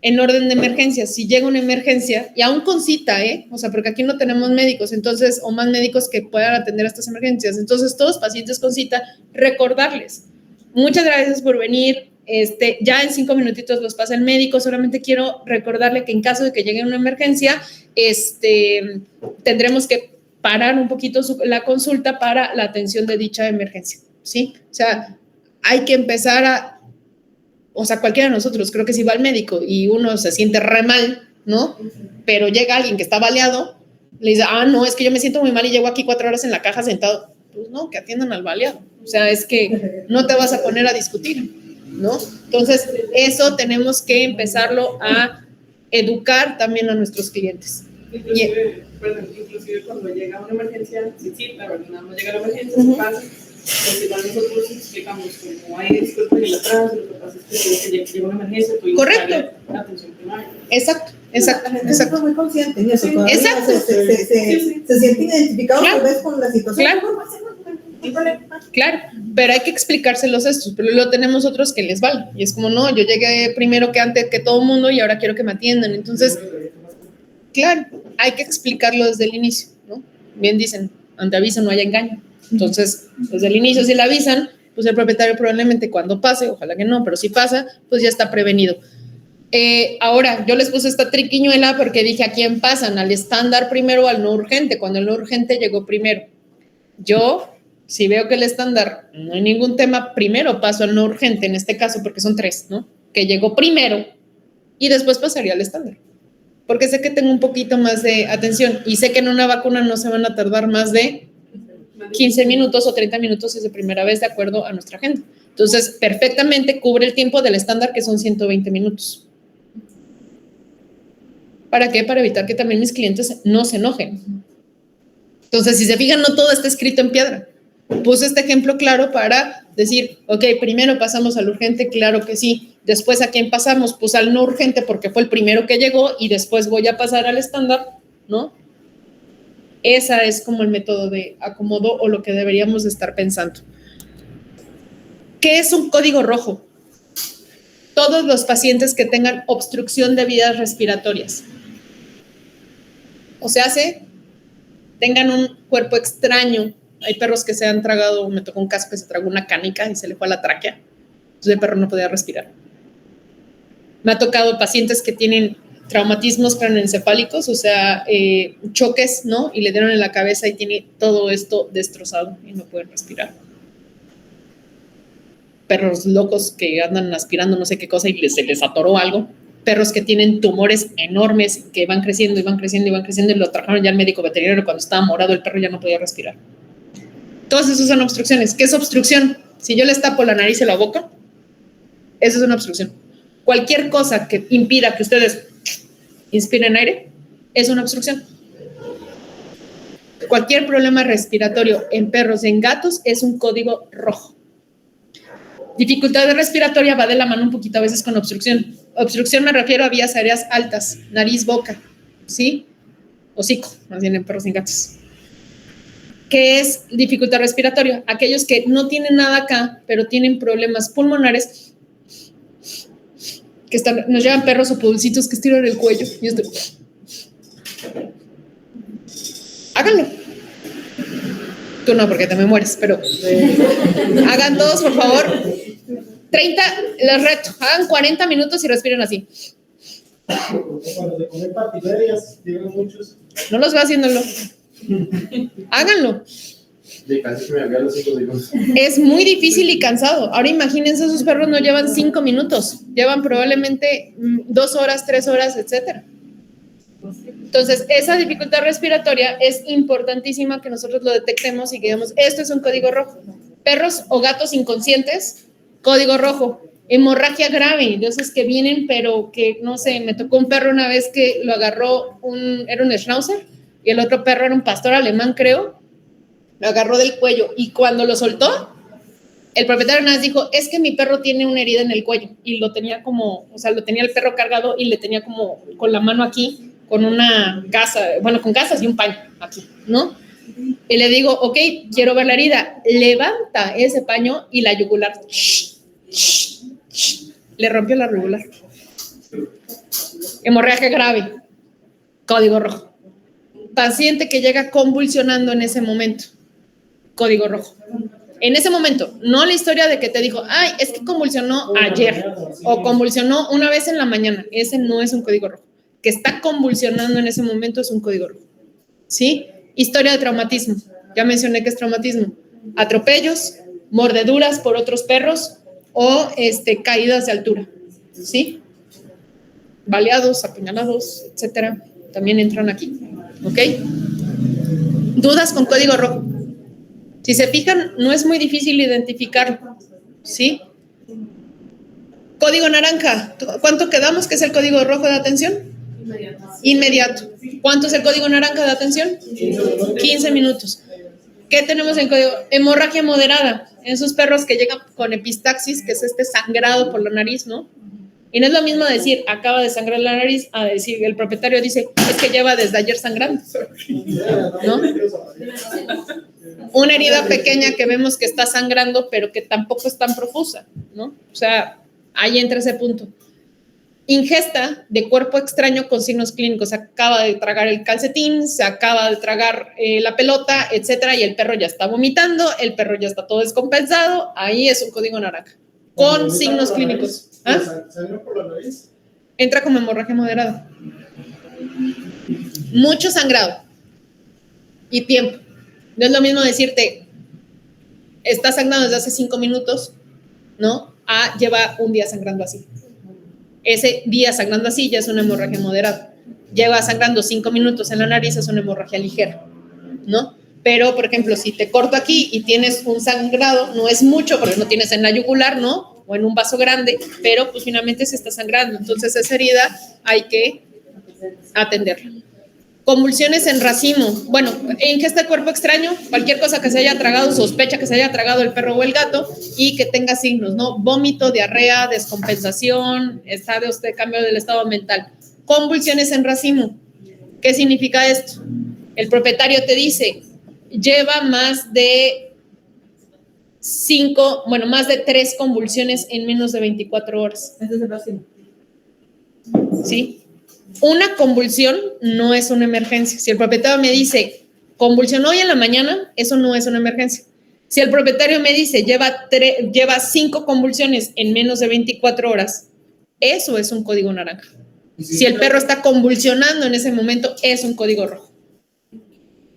en orden de emergencia. Si llega una emergencia, y aún con cita, o sea, porque aquí no tenemos médicos, entonces, o más médicos que puedan atender estas emergencias. Entonces, todos pacientes con cita, recordarles. Muchas gracias por venir. Ya en 5 minutitos los pasa el médico. Solamente quiero recordarle que en caso de que llegue una emergencia, tendremos que parar un poquito la consulta para la atención de dicha emergencia, ¿sí? O sea, hay que empezar o sea, cualquiera de nosotros, creo que si va al médico y uno se siente re mal, ¿no? Pero llega alguien que está baleado, le dice, no, es que yo me siento muy mal y llevo aquí 4 horas en la caja sentado. Pues no, que atiendan al baleado. O sea, es que no te vas a poner a discutir, ¿no? Entonces, eso tenemos que empezarlo a educar también a nuestros clientes. Inclusive cuando llega una emergencia sin cita, ¿verdad? Nada más llega la emergencia, se pasa. Pues igual nosotros explicamos cómo hay disculpas en el atraso, lo que pasa es que llega una emergencia, tuvimos que darle atención primaria. Exacto. La gente es muy consciente en eso. Exacto. Se siente identificado tal vez con la situación. Claro, pero hay que explicárselos estos, pero luego tenemos otros que les vale. Y es como, no, yo llegué primero que antes que todo el mundo y ahora quiero que me atiendan. Entonces, claro, hay que explicarlo desde el inicio, ¿no? Bien dicen, ante aviso no hay engaño. Entonces, desde el inicio, si le avisan, pues el propietario probablemente cuando pase, ojalá que no, pero si pasa, pues ya está prevenido. Ahora, yo les puse esta triquiñuela porque dije, ¿a quién pasan? ¿Al estándar primero o al no urgente? Cuando el no urgente llegó primero. Yo, si veo que el estándar no hay ningún tema, primero paso al no urgente, en este caso, porque son 3, ¿no? Que llegó primero y después pasaría al estándar. Porque sé que tengo un poquito más de atención y sé que en una vacuna no se van a tardar más de 15 minutos o 30 minutos es de primera vez de acuerdo a nuestra agenda. Entonces, perfectamente cubre el tiempo del estándar, que son 120 minutos. ¿Para qué? Para evitar que también mis clientes no se enojen. Entonces, si se fijan, no todo está escrito en piedra. Puse este ejemplo claro para decir, ok, primero pasamos al urgente, claro que sí. Después, ¿a quién pasamos? Pues al no urgente porque fue el primero que llegó y después voy a pasar al estándar, ¿no? Esa es como el método de acomodo o lo que deberíamos de estar pensando. ¿Qué es un código rojo? Todos los pacientes que tengan obstrucción de vías respiratorias. O sea, tengan un cuerpo extraño. Hay perros que se han tragado, me tocó un caso que se tragó una canica y se le fue a la tráquea. Entonces el perro no podía respirar. Me ha tocado pacientes que tienen traumatismos craneoencefálicos, o sea, choques, ¿no? Y le dieron en la cabeza y tiene todo esto destrozado y no pueden respirar. Perros locos que andan aspirando no sé qué cosa y se les atoró algo. Perros que tienen tumores enormes que van creciendo y van creciendo y van creciendo y lo trajeron ya al médico veterinario cuando estaba morado, el perro ya no podía respirar. Todas esas son obstrucciones. ¿Qué es obstrucción? Si yo les tapo la nariz y la boca, eso es una obstrucción. Cualquier cosa que impida que ustedes inspiren aire es una obstrucción. Cualquier problema respiratorio en perros y en gatos es un código rojo. Dificultad respiratoria va de la mano un poquito a veces con obstrucción. Obstrucción me refiero a vías aéreas altas, nariz, boca, ¿sí? Hocico, más bien en perros y en gatos. ¿Qué es dificultad respiratoria? Aquellos que no tienen nada acá, pero tienen problemas pulmonares, que nos llevan perros o pulsitos que estiran el cuello. Y esto. Háganlo. Tú no, porque te me mueres, pero hagan todos, por favor. 30, les reto, hagan 40 minutos y respiren así. Cuando se comen papilarias, digo muchos. No los veo haciéndolo. Háganlo. De casi que me había los 5 segundos. Es muy difícil y cansado. Ahora imagínense, esos perros no llevan 5 minutos, llevan probablemente 2 horas, 3 horas, etcétera. Entonces, esa dificultad respiratoria es importantísima que nosotros lo detectemos y que digamos, esto es un código rojo. Perros o gatos inconscientes, código rojo. Hemorragia grave, de esos que vienen, pero que, no sé, me tocó un perro una vez que lo agarró, era un schnauzer, y el otro perro era un pastor alemán, creo, lo agarró del cuello, y cuando lo soltó, el propietario nada más dijo, es que mi perro tiene una herida en el cuello, y lo tenía como, o sea, lo tenía el perro cargado, y le tenía como con la mano aquí, con una gasa, bueno, con gasas y un paño aquí, ¿no? Y le digo, ok, quiero ver la herida, levanta ese paño y la yugular, le rompió la yugular. Hemorragia grave, código rojo. Paciente que llega convulsionando en ese momento, código rojo. En ese momento, no la historia de que te dijo, ay, es que convulsionó ayer o convulsionó una vez en la mañana. Ese no es un código rojo. Que está convulsionando en ese momento es un código rojo. ¿Sí? Historia de traumatismo. Ya mencioné que es traumatismo. Atropellos, mordeduras por otros perros o caídas de altura. ¿Sí? Baleados, apuñalados, etcétera. También entran aquí. ¿Ok? Dudas con código rojo. Si se fijan, no es muy difícil identificarlo. ¿Sí? Código naranja. ¿Cuánto quedamos que es el código rojo de atención? Inmediato. ¿Cuánto es el código naranja de atención? 15 minutos. ¿Qué tenemos en código? Hemorragia moderada. Esos perros que llegan con epistaxis, que es sangrado por la nariz, ¿no? Y no es lo mismo decir, acaba de sangrar la nariz, a decir, el propietario dice, es que lleva desde ayer sangrando, ¿no? Una herida pequeña que vemos que está sangrando, pero que tampoco es tan profusa, ¿no? O sea, ahí entra ese punto. Ingesta de cuerpo extraño con signos clínicos. Se acaba de tragar el calcetín, se acaba de tragar la pelota, etcétera, y el perro ya está vomitando, el perro ya está todo descompensado. Ahí es un código naranja. Con signos clínicos. ¿Ah? ¿Sangra por la nariz? Entra como hemorragia moderada. Mucho sangrado. Y tiempo. No es lo mismo decirte, está sangrando desde hace 5 minutos, ¿no? A lleva un día sangrando así. Ese día sangrando así ya es una hemorragia moderada. Lleva sangrando 5 minutos en la nariz, es una hemorragia ligera, ¿no? Pero, por ejemplo, si te corto aquí y tienes un sangrado, no es mucho porque no tienes en la yugular, ¿no? O en un vaso grande, pero pues finalmente se está sangrando. Entonces esa herida hay que atenderla. Convulsiones en racimo. Bueno, ingesta de cuerpo extraño, cualquier cosa que se haya tragado, sospecha que se haya tragado el perro o el gato y que tenga signos, ¿no? Vómito, diarrea, descompensación, estados de cambio del estado mental. Convulsiones en racimo. ¿Qué significa esto? El propietario te dice, lleva más de 3 convulsiones en menos de 24 horas. Ese es el racimo. ¿Sí? Una convulsión no es una emergencia. Si el propietario me dice, convulsionó hoy en la mañana, eso no es una emergencia. Si el propietario me dice, lleva 5 convulsiones en menos de 24 horas, eso es un código naranja. Si el perro está convulsionando en ese momento, es un código rojo.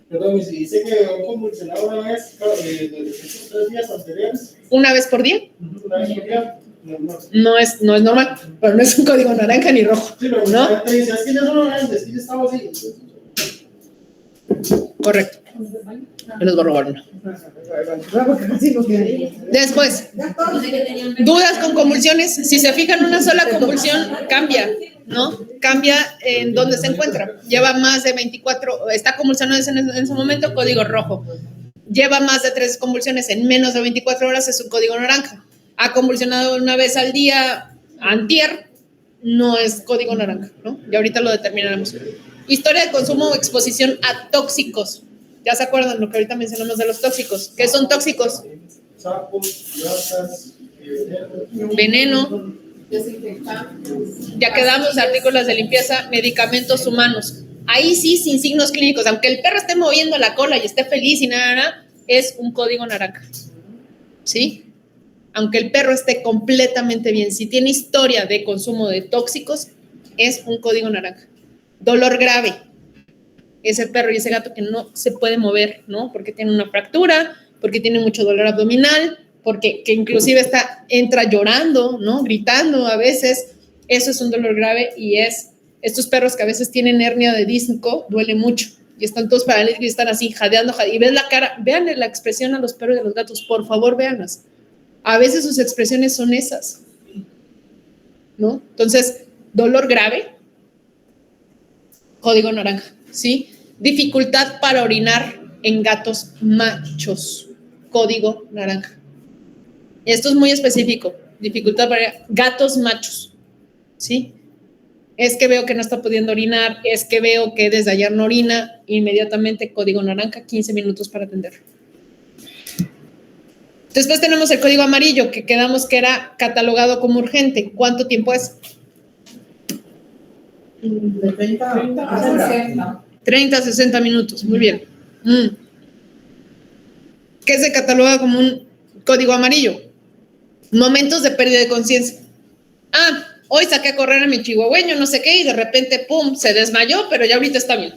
Perdón, y si dice que han convulsionado una vez de esos 3 días anteriores, ¿Una vez por día? una vez por día, normal. No es normal, pero no es un código naranja ni rojo, Sí, pero ¿no? te dice, es que ya son grandes, es que ya estamos así. Correcto. Yo les voy a robar una. Después, dudas con convulsiones. Si se fijan, una sola convulsión cambia, ¿no? Cambia en donde se encuentra. Lleva más de 24, está convulsionando en ese momento, código rojo. Lleva más de 3 convulsiones en menos de 24 horas, es un código naranja. Ha convulsionado una vez al día, antier, no es código naranja, ¿no? Y ahorita lo determinaremos. Historia de consumo o exposición a tóxicos. ¿Ya se acuerdan lo que ahorita mencionamos de los tóxicos? ¿Qué son tóxicos? Sapos, ratas, Veneno. Ya quedamos, artículos de limpieza, medicamentos humanos. Ahí sí, sin signos clínicos. Aunque el perro esté moviendo la cola y esté feliz y nada, es un código naranja. ¿Sí? Aunque el perro esté completamente bien, si tiene historia de consumo de tóxicos, es un código naranja. Dolor grave. Ese perro y ese gato que no se puede mover, ¿no? Porque tiene una fractura, porque tiene mucho dolor abdominal, porque que inclusive entra llorando, ¿no? Gritando a veces. Eso es un dolor grave y es estos perros que a veces tienen hernia de disco, duele mucho y están todos paralíticos y están así jadeando, y ves la cara, vean la expresión a los perros y a los gatos, por favor, véanlas. A veces sus expresiones son esas, ¿no? Entonces, dolor grave, código naranja, ¿sí? Dificultad para orinar en gatos machos, código naranja. Esto es muy específico, dificultad para gatos machos, ¿sí? Es que veo que no está pudiendo orinar, es que veo que desde ayer no orina, inmediatamente código naranja, 15 minutos para atenderlo. Después tenemos el código amarillo, que quedamos que era catalogado como urgente. ¿Cuánto tiempo es? De 30 a 60. 30 a 60 minutos, muy bien. ¿Qué se cataloga como un código amarillo? Momentos de pérdida de conciencia. Hoy saqué a correr a mi chihuahueño, no sé qué, y de repente, pum, se desmayó, pero ya ahorita está bien.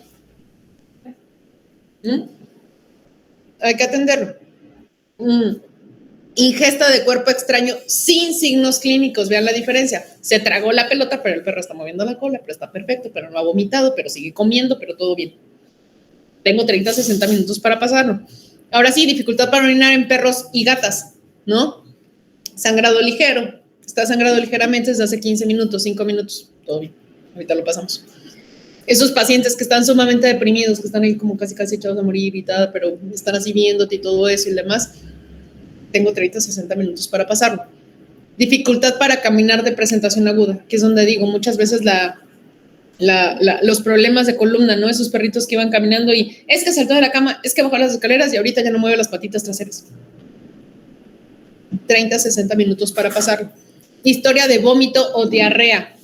Hay que atenderlo. Ingesta de cuerpo extraño sin signos clínicos, vean la diferencia. Se tragó la pelota, pero el perro está moviendo la cola, pero está perfecto, pero no ha vomitado, pero sigue comiendo, pero todo bien. Tengo 30 a 60 minutos para pasarlo. Ahora sí, dificultad para orinar en perros y gatas, ¿no? Sangrado ligero. Está sangrado ligeramente desde hace 15 minutos, 5 minutos, todo bien. Ahorita lo pasamos. Esos pacientes que están sumamente deprimidos, que están ahí como casi echados a morir y tal, pero están así viéndote y todo eso y demás, tengo 30 a 60 minutos para pasarlo. Dificultad para caminar de presentación aguda, que es donde digo, muchas veces los problemas de columna, ¿no? Esos perritos que iban caminando y es que saltó de la cama, es que bajó las escaleras y ahorita ya no mueve las patitas traseras. 30 a 60 minutos para pasarlo. Historia de vómito o diarrea.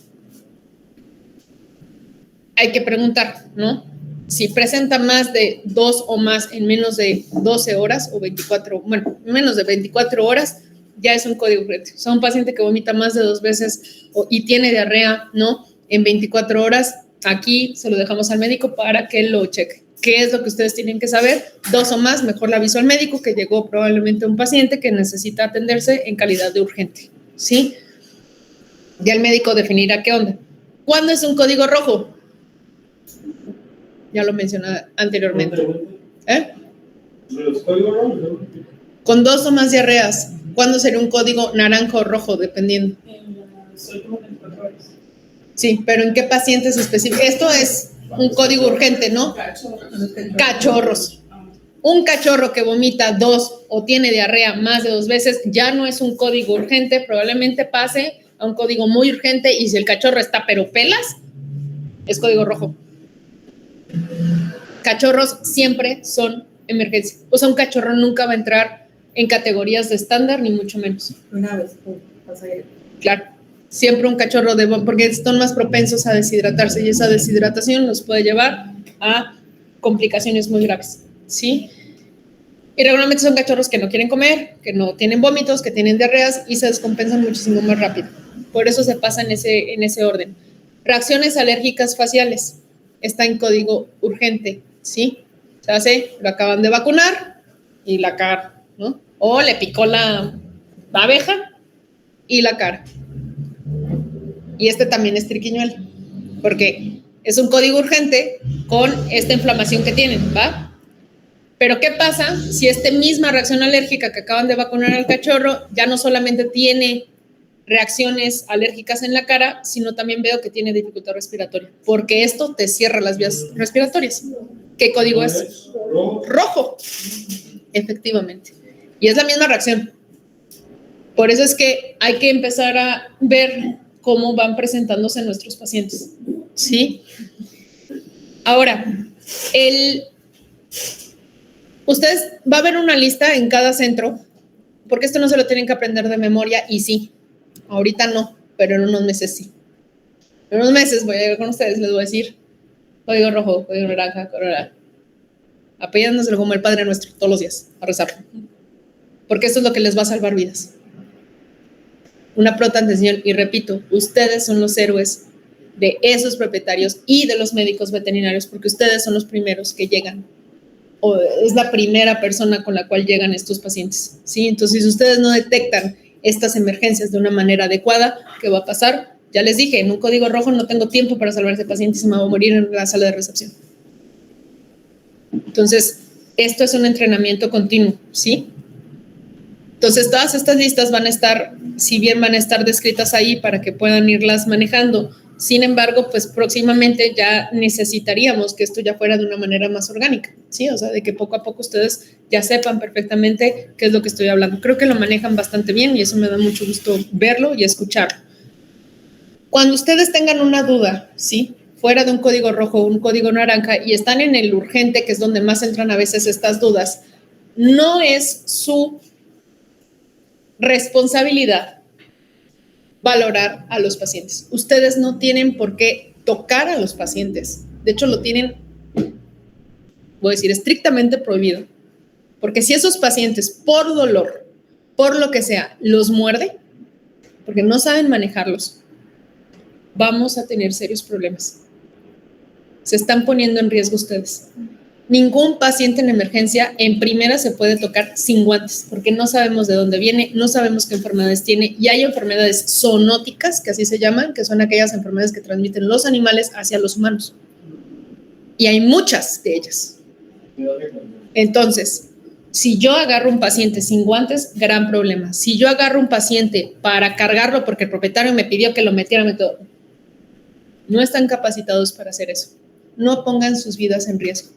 Hay que preguntar, ¿no? Si presenta más de 2 o más en menos de 12 horas o 24, bueno, menos de 24 horas, ya es un código urgente. O sea, un paciente que vomita más de 2 veces y tiene diarrea, ¿no? En 24 horas, aquí se lo dejamos al médico para que lo cheque. ¿Qué es lo que ustedes tienen que saber? 2 o más, mejor le aviso al médico que llegó probablemente un paciente que necesita atenderse en calidad de urgente, ¿sí? Ya el médico definirá qué onda. ¿Cuándo es un código rojo? Ya lo mencioné anteriormente. Los códigos rojos. Con 2 o más diarreas, ¿cuándo sería un código naranja o rojo? Dependiendo. Soy como 24 horas. Sí, pero ¿en qué pacientes específicos? Esto es un código urgente, ¿no? Cachorros. Un cachorro que vomita 2 o tiene diarrea más de 2 veces ya no es un código urgente, probablemente pase a un código muy urgente, y si el cachorro está pero pelas, es código rojo. Cachorros siempre son emergencia. O sea, un cachorro nunca va a entrar en categorías de estándar, ni mucho menos. Una vez pasa ahí. Claro, siempre un cachorro porque son más propensos a deshidratarse, y esa deshidratación los puede llevar a complicaciones muy graves, ¿sí? Y regularmente son cachorros que no quieren comer, que no tienen vómitos, que tienen diarreas y se descompensan muchísimo más rápido. Por eso se pasa en ese orden. Reacciones alérgicas faciales. Está en código urgente, ¿sí? Se hace, lo acaban de vacunar y la cara, ¿no? O le picó la abeja y la cara. Y este también es triquiñuela, porque es un código urgente con esta inflamación que tienen, ¿va? Pero ¿qué pasa si esta misma reacción alérgica que acaban de vacunar al cachorro ya no solamente tiene reacciones alérgicas en la cara, sino también veo que tiene dificultad respiratoria? Porque esto te cierra las vías respiratorias. ¿Qué código es? Rojo. Efectivamente. Y es la misma reacción. Por eso es que hay que empezar a ver cómo van presentándose nuestros pacientes, ¿sí? Ahora, ustedes, va a haber una lista en cada centro, porque esto no se lo tienen que aprender de memoria, y sí, ahorita no, pero en unos meses sí. En unos meses voy a ir con ustedes, les voy a decir código rojo, código naranja, código, apellidándoselo como el Padre Nuestro todos los días, a rezar, porque esto es lo que les va a salvar vidas. Una pronta atención, y repito, ustedes son los héroes de esos propietarios y de los médicos veterinarios, porque ustedes son los primeros que llegan, o es la primera persona con la cual llegan estos pacientes, ¿sí? Entonces, si ustedes no detectan estas emergencias de una manera adecuada, ¿qué va a pasar? Ya les dije, en un código rojo no tengo tiempo para salvar a ese paciente y se me va a morir en la sala de recepción. Entonces, esto es un entrenamiento continuo, ¿sí? Entonces, todas estas listas van a estar, si bien van a estar descritas ahí para que puedan irlas manejando, sin embargo, pues próximamente ya necesitaríamos que esto ya fuera de una manera más orgánica, ¿sí? O sea, de que poco a poco ustedes ya sepan perfectamente qué es lo que estoy hablando. Creo que lo manejan bastante bien y eso me da mucho gusto verlo y escucharlo. Cuando ustedes tengan una duda, ¿sí? Fuera de un código rojo o un código naranja y están en el urgente, que es donde más entran a veces estas dudas, no es su responsabilidad valorar a los pacientes. Ustedes no tienen por qué tocar a los pacientes. De hecho, lo tienen, voy a decir, estrictamente prohibido. Porque si esos pacientes, por dolor, por lo que sea, los muerde, porque no saben manejarlos, vamos a tener serios problemas. Se están poniendo en riesgo ustedes. Ningún paciente en emergencia en primera se puede tocar sin guantes, porque no sabemos de dónde viene, no sabemos qué enfermedades tiene, y hay enfermedades zoonóticas, que así se llaman, que son aquellas enfermedades que transmiten los animales hacia los humanos. Y hay muchas de ellas. Entonces, si yo agarro un paciente sin guantes, gran problema. Si yo agarro un paciente para cargarlo porque el propietario me pidió que lo metiera, no están capacitados para hacer eso. No pongan sus vidas en riesgo.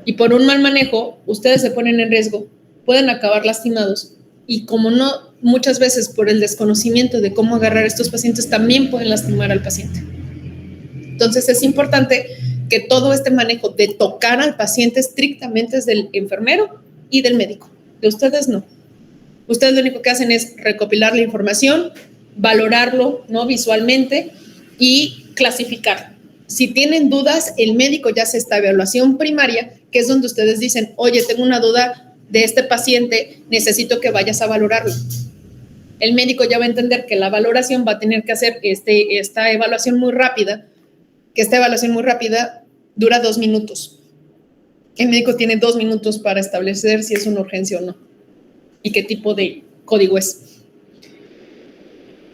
Y por un mal manejo, ustedes se ponen en riesgo, pueden acabar lastimados, y como no, muchas veces por el desconocimiento de cómo agarrar a estos pacientes, también pueden lastimar al paciente. Entonces es importante que todo este manejo de tocar al paciente estrictamente es del enfermero y del médico. De ustedes no. Ustedes lo único que hacen es recopilar la información, valorarlo, ¿no?, visualmente, y clasificarlo. Si tienen dudas, el médico ya hace esta evaluación primaria, que es donde ustedes dicen, oye, tengo una duda de este paciente, necesito que vayas a valorarlo. El médico ya va a entender que la valoración va a tener que hacer esta evaluación muy rápida, que esta evaluación muy rápida dura 2 minutos. El médico tiene 2 minutos para establecer si es una urgencia o no y qué tipo de código es.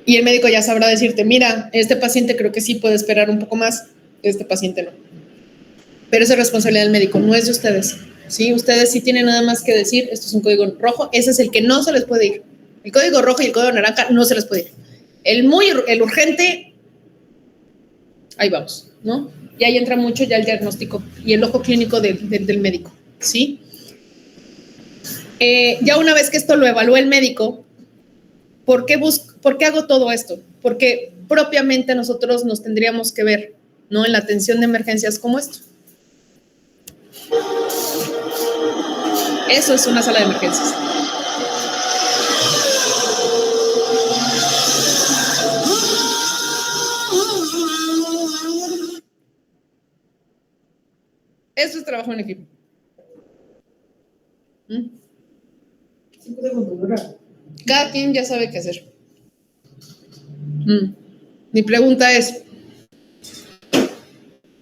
Y el médico ya sabrá decirte, mira, este paciente creo que sí puede esperar un poco más, este paciente no. Pero esa es responsabilidad del médico, no es de ustedes, ¿sí? Ustedes sí tienen nada más que decir, esto es un código rojo, ese es el que no se les puede ir. El código rojo y el código naranja no se les puede ir. El urgente, ahí vamos, ¿no? Y ahí entra mucho ya el diagnóstico y el ojo clínico del médico, ¿sí? Ya una vez que esto lo evalúa el médico, ¿por qué hago todo esto? Porque propiamente nosotros nos tendríamos que ver, ¿no? En la atención de emergencias como esto. Eso es una sala de emergencias. Eso es trabajo en equipo. 5 segundos, ¿verdad? Cada quien ya sabe qué hacer. Mi pregunta es,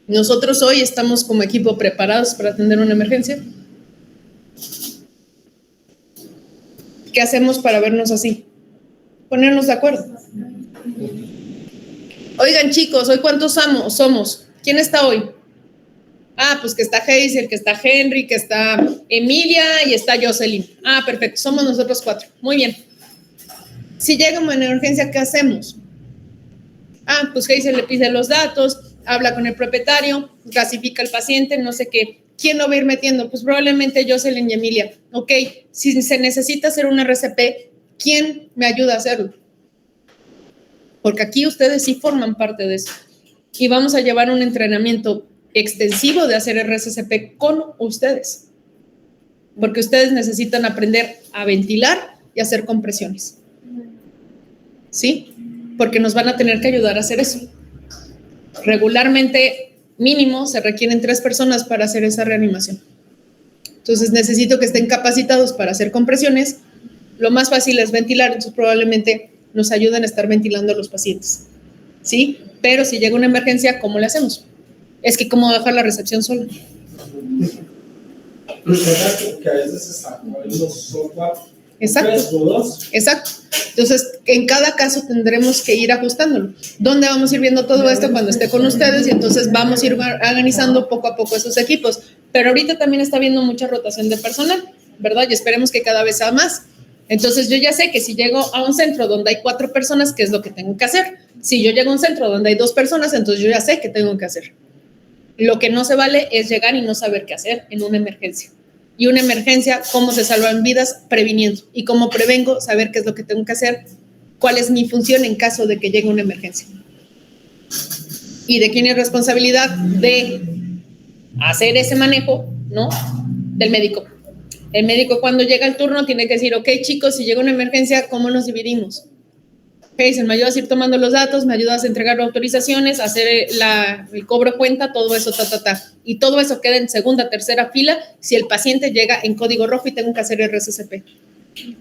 ¿nosotros hoy estamos como equipo preparados para atender una emergencia? ¿Qué hacemos para vernos así? Ponernos de acuerdo. Oigan, chicos, ¿hoy cuántos somos? ¿Quién está hoy? Ah, pues que está Hazel, que está Henry, que está Emilia y está Jocelyn. Ah, perfecto, somos nosotros 4. Muy bien. Si llega una emergencia, ¿qué hacemos? Ah, pues Hazel le pide los datos, habla con el propietario, clasifica al paciente, no sé qué. ¿Quién lo va a ir metiendo? Pues probablemente Jocelyn y Emilia. Ok, si se necesita hacer un RCP, ¿quién me ayuda a hacerlo? Porque aquí ustedes sí forman parte de eso. Y vamos a llevar un entrenamiento extensivo de hacer RCP con ustedes. Porque ustedes necesitan aprender a ventilar y hacer compresiones. ¿Sí? Porque nos van a tener que ayudar a hacer eso. Regularmente, mínimo, se requieren 3 personas para hacer esa reanimación. Entonces, necesito que estén capacitados para hacer compresiones. Lo más fácil es ventilar, entonces probablemente nos ayuden a estar ventilando a los pacientes. ¿Sí? Pero si llega una emergencia, ¿cómo le hacemos? Es que ¿cómo dejar la recepción sola? Que a veces está moviendo software. Exacto. Exacto. Entonces, en cada caso tendremos que ir ajustándolo. ¿Dónde vamos a ir viendo todo esto cuando esté con ustedes? Y entonces vamos a ir organizando poco a poco esos equipos. Pero ahorita también está habiendo mucha rotación de personal, ¿verdad? Y esperemos que cada vez sea más. Entonces, yo ya sé que si llego a un centro donde hay 4 personas, ¿qué es lo que tengo que hacer? Si yo llego a un centro donde hay 2 personas, entonces yo ya sé qué tengo que hacer. Lo que no se vale es llegar y no saber qué hacer en una emergencia. Y una emergencia, cómo se salvan vidas previniendo. Y cómo prevengo, saber qué es lo que tengo que hacer, cuál es mi función en caso de que llegue una emergencia. Y de quién es responsabilidad de hacer ese manejo, ¿no? Del médico. El médico cuando llega el turno tiene que decir, ok, chicos, si llega una emergencia, ¿cómo nos dividimos? Hazel, me ayudas a ir tomando los datos, me ayudas a entregar autorizaciones, a hacer el cobro de cuenta, todo eso, Y todo eso queda en segunda, tercera fila si el paciente llega en código rojo y tengo que hacer el RCP.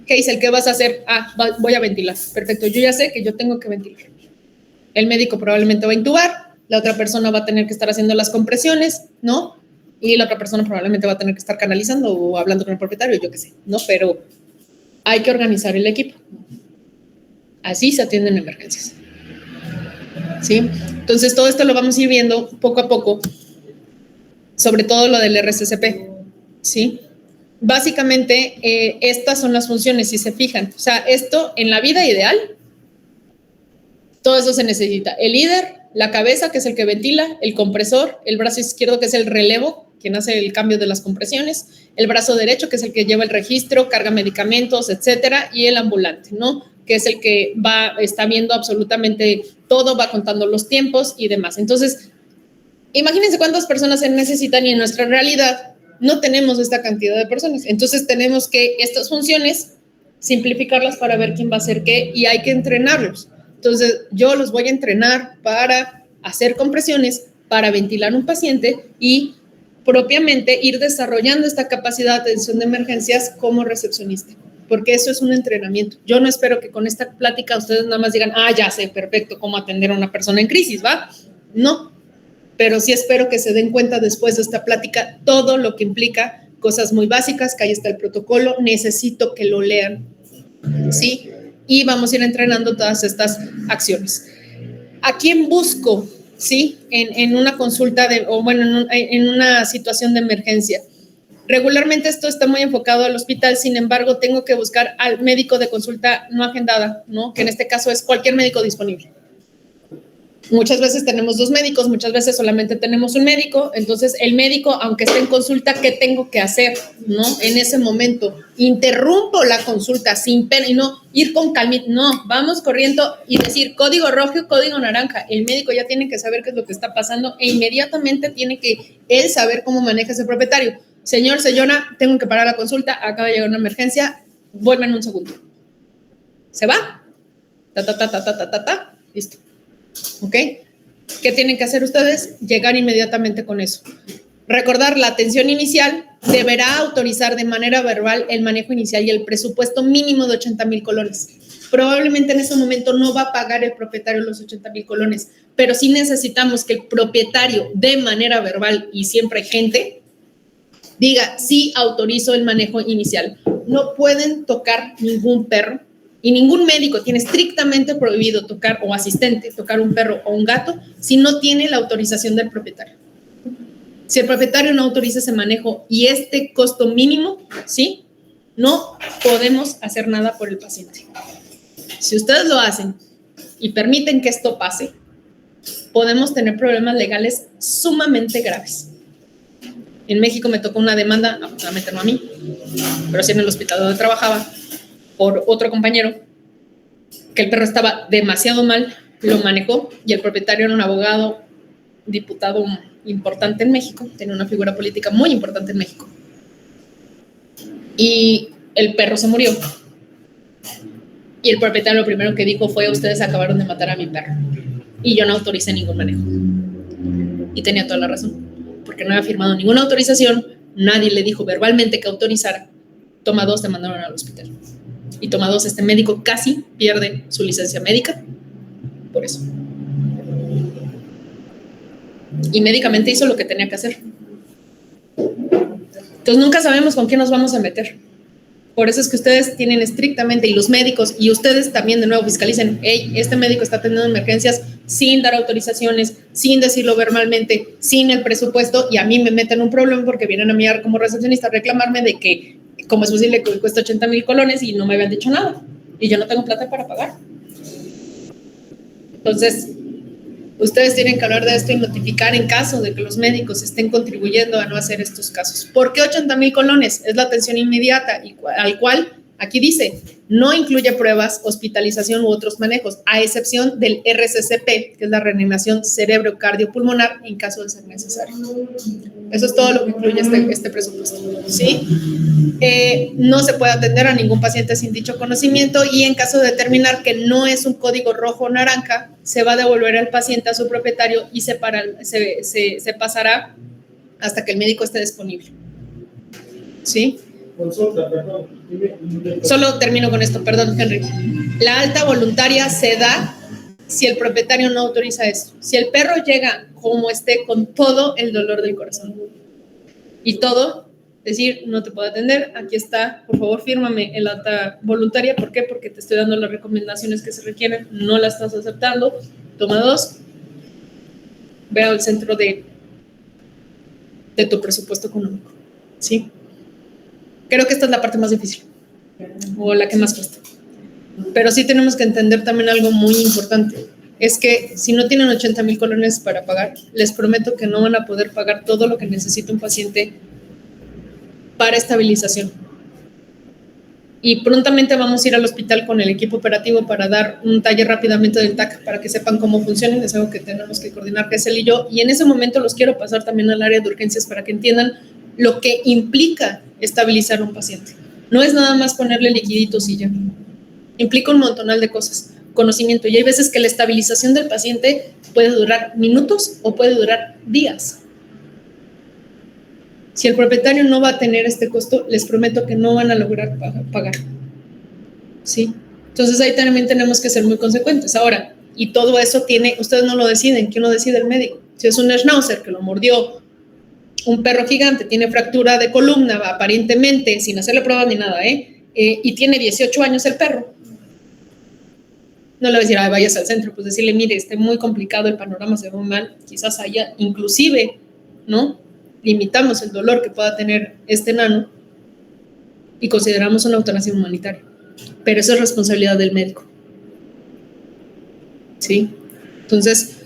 Hazel, ¿qué vas a hacer? Ah, voy a ventilar. Perfecto, yo ya sé que yo tengo que ventilar. El médico probablemente va a intubar, la otra persona va a tener que estar haciendo las compresiones, ¿no? Y la otra persona probablemente va a tener que estar canalizando o hablando con el propietario, yo qué sé, ¿no? Pero hay que organizar el equipo. Así se atienden emergencias. ¿Sí? Entonces, todo esto lo vamos a ir viendo poco a poco, sobre todo lo del RCP. ¿Sí? Básicamente, estas son las funciones, si se fijan. O sea, esto en la vida ideal, todo eso se necesita. El líder, la cabeza, que es el que ventila, el compresor, el brazo izquierdo, que es el relevo, quien hace el cambio de las compresiones, el brazo derecho, que es el que lleva el registro, carga medicamentos, etcétera, y el ambulante, ¿no? Que es el que está viendo absolutamente todo, va contando los tiempos y demás. Entonces, imagínense cuántas personas se necesitan y en nuestra realidad no tenemos esta cantidad de personas. Entonces, tenemos que estas funciones simplificarlas para ver quién va a hacer qué y hay que entrenarlos. Entonces, yo los voy a entrenar para hacer compresiones, para ventilar un paciente y propiamente ir desarrollando esta capacidad de atención de emergencias como recepcionista. Porque eso es un entrenamiento. Yo no espero que con esta plática ustedes nada más digan, ya sé, perfecto, cómo atender a una persona en crisis, ¿va? No, pero sí espero que se den cuenta después de esta plática todo lo que implica cosas muy básicas, que ahí está el protocolo, necesito que lo lean, ¿sí? Y vamos a ir entrenando todas estas acciones. ¿A quién busco, sí? En una consulta, en una situación de emergencia. Regularmente esto está muy enfocado al hospital, sin embargo, tengo que buscar al médico de consulta no agendada, ¿no? Que en este caso es cualquier médico disponible. Muchas veces tenemos 2 médicos, muchas veces solamente tenemos un médico, entonces el médico, aunque esté en consulta, ¿qué tengo que hacer? ¿No? En ese momento, interrumpo la consulta sin pena y no ir con calmita, no, vamos corriendo y decir código rojo, código naranja. El médico ya tiene que saber qué es lo que está pasando e inmediatamente tiene que él saber cómo maneja ese propietario. Señor, señora, tengo que parar la consulta, acaba de llegar una emergencia, vuelven un segundo. ¿Se va? Listo. ¿Ok? ¿Qué tienen que hacer ustedes? Llegar inmediatamente con eso. Recordar, la atención inicial deberá autorizar de manera verbal el manejo inicial y el presupuesto mínimo de 80,000 colones. Probablemente en ese momento no va a pagar el propietario los 80,000 colones, pero sí necesitamos que el propietario de manera verbal, y siempre hay gente, diga, sí autorizo el manejo inicial. No pueden tocar ningún perro. Y ningún médico tiene estrictamente prohibido tocar o asistente, tocar un perro o un gato si no tiene la autorización del propietario. Si el propietario no autoriza ese manejo y este costo mínimo, ¿sí? No podemos hacer nada por el paciente. Si ustedes lo hacen y permiten que esto pase, podemos tener problemas legales sumamente graves. En México me tocó una demanda, afortunadamente no a mí, pero sí en el hospital donde trabajaba, por otro compañero, que el perro estaba demasiado mal, lo manejó y el propietario era un abogado, diputado importante en México, tenía una figura política muy importante en México. Y el perro se murió. Y el propietario lo primero que dijo fue, ustedes acabaron de matar a mi perro. Y yo no autoricé ningún manejo. Y tenía toda la razón, porque no había firmado ninguna autorización, nadie le dijo verbalmente que autorizara. Toma 2, te mandaron al hospital. Y toma 2, este médico casi pierde su licencia médica por eso. Y médicamente hizo lo que tenía que hacer. Entonces nunca sabemos con quién nos vamos a meter. Por eso es que ustedes tienen estrictamente, y los médicos, y ustedes también de nuevo fiscalicen, hey, este médico está teniendo emergencias sin dar autorizaciones, sin decirlo verbalmente, sin el presupuesto, y a mí me meten un problema porque vienen a mí como recepcionista a reclamarme de que cómo es posible que cueste 80,000 colones y no me habían dicho nada, y yo no tengo plata para pagar. Entonces, ustedes tienen que hablar de esto y notificar en caso de que los médicos estén contribuyendo a no hacer estos casos. ¿Por qué 80,000 colones? Es la atención inmediata, y al cual aquí dice, no incluye pruebas, hospitalización u otros manejos, a excepción del RCCP, que es la reanimación cerebro-cardiopulmonar, en caso de ser necesario. Eso es todo lo que incluye este presupuesto, ¿sí? No se puede atender a ningún paciente sin dicho conocimiento, y en caso de determinar que no es un código rojo o naranja, se va a devolver al paciente a su propietario y se pasará hasta que el médico esté disponible, ¿sí? Consulta, perdón. Solo termino con esto, perdón, Henry. La alta voluntaria se da si el propietario no autoriza esto. Si el perro llega como esté, con todo el dolor del corazón y todo, decir, no te puedo atender, aquí está, por favor fírmame el alta voluntaria. ¿Por qué? Porque te estoy dando las recomendaciones que se requieren, no las estás aceptando. Toma 2, ve al centro de tu presupuesto económico, ¿sí? Creo que esta es la parte más difícil o la que más cuesta. Pero sí tenemos que entender también algo muy importante. Es que si no tienen 80,000 colones para pagar, les prometo que no van a poder pagar todo lo que necesita un paciente para estabilización. Y prontamente vamos a ir al hospital con el equipo operativo para dar un taller rápidamente del TAC para que sepan cómo funcionan. Es algo que tenemos que coordinar, que es él y yo. Y en ese momento los quiero pasar también al área de urgencias para que entiendan lo que implica estabilizar a un paciente. No es nada más ponerle liquiditos y ya. Implica un montonal de cosas, conocimiento. Y hay veces que la estabilización del paciente puede durar minutos o puede durar días. Si el propietario no va a tener este costo, les prometo que no van a lograr pagar. ¿Sí? Entonces ahí también tenemos que ser muy consecuentes. Ahora, y todo eso tiene, ustedes no lo deciden, ¿quién lo decide? El médico. Si es un schnauzer que lo mordió un perro gigante, tiene fractura de columna, aparentemente, sin hacerle pruebas ni nada, y tiene 18 años el perro, no le voy a decir, vayas al centro, pues decirle, mire, está muy complicado, el panorama se ve muy mal, quizás haya, inclusive, ¿no? Limitamos el dolor que pueda tener este enano y consideramos una eutanasia humanitaria. Pero eso es responsabilidad del médico, ¿sí? Entonces,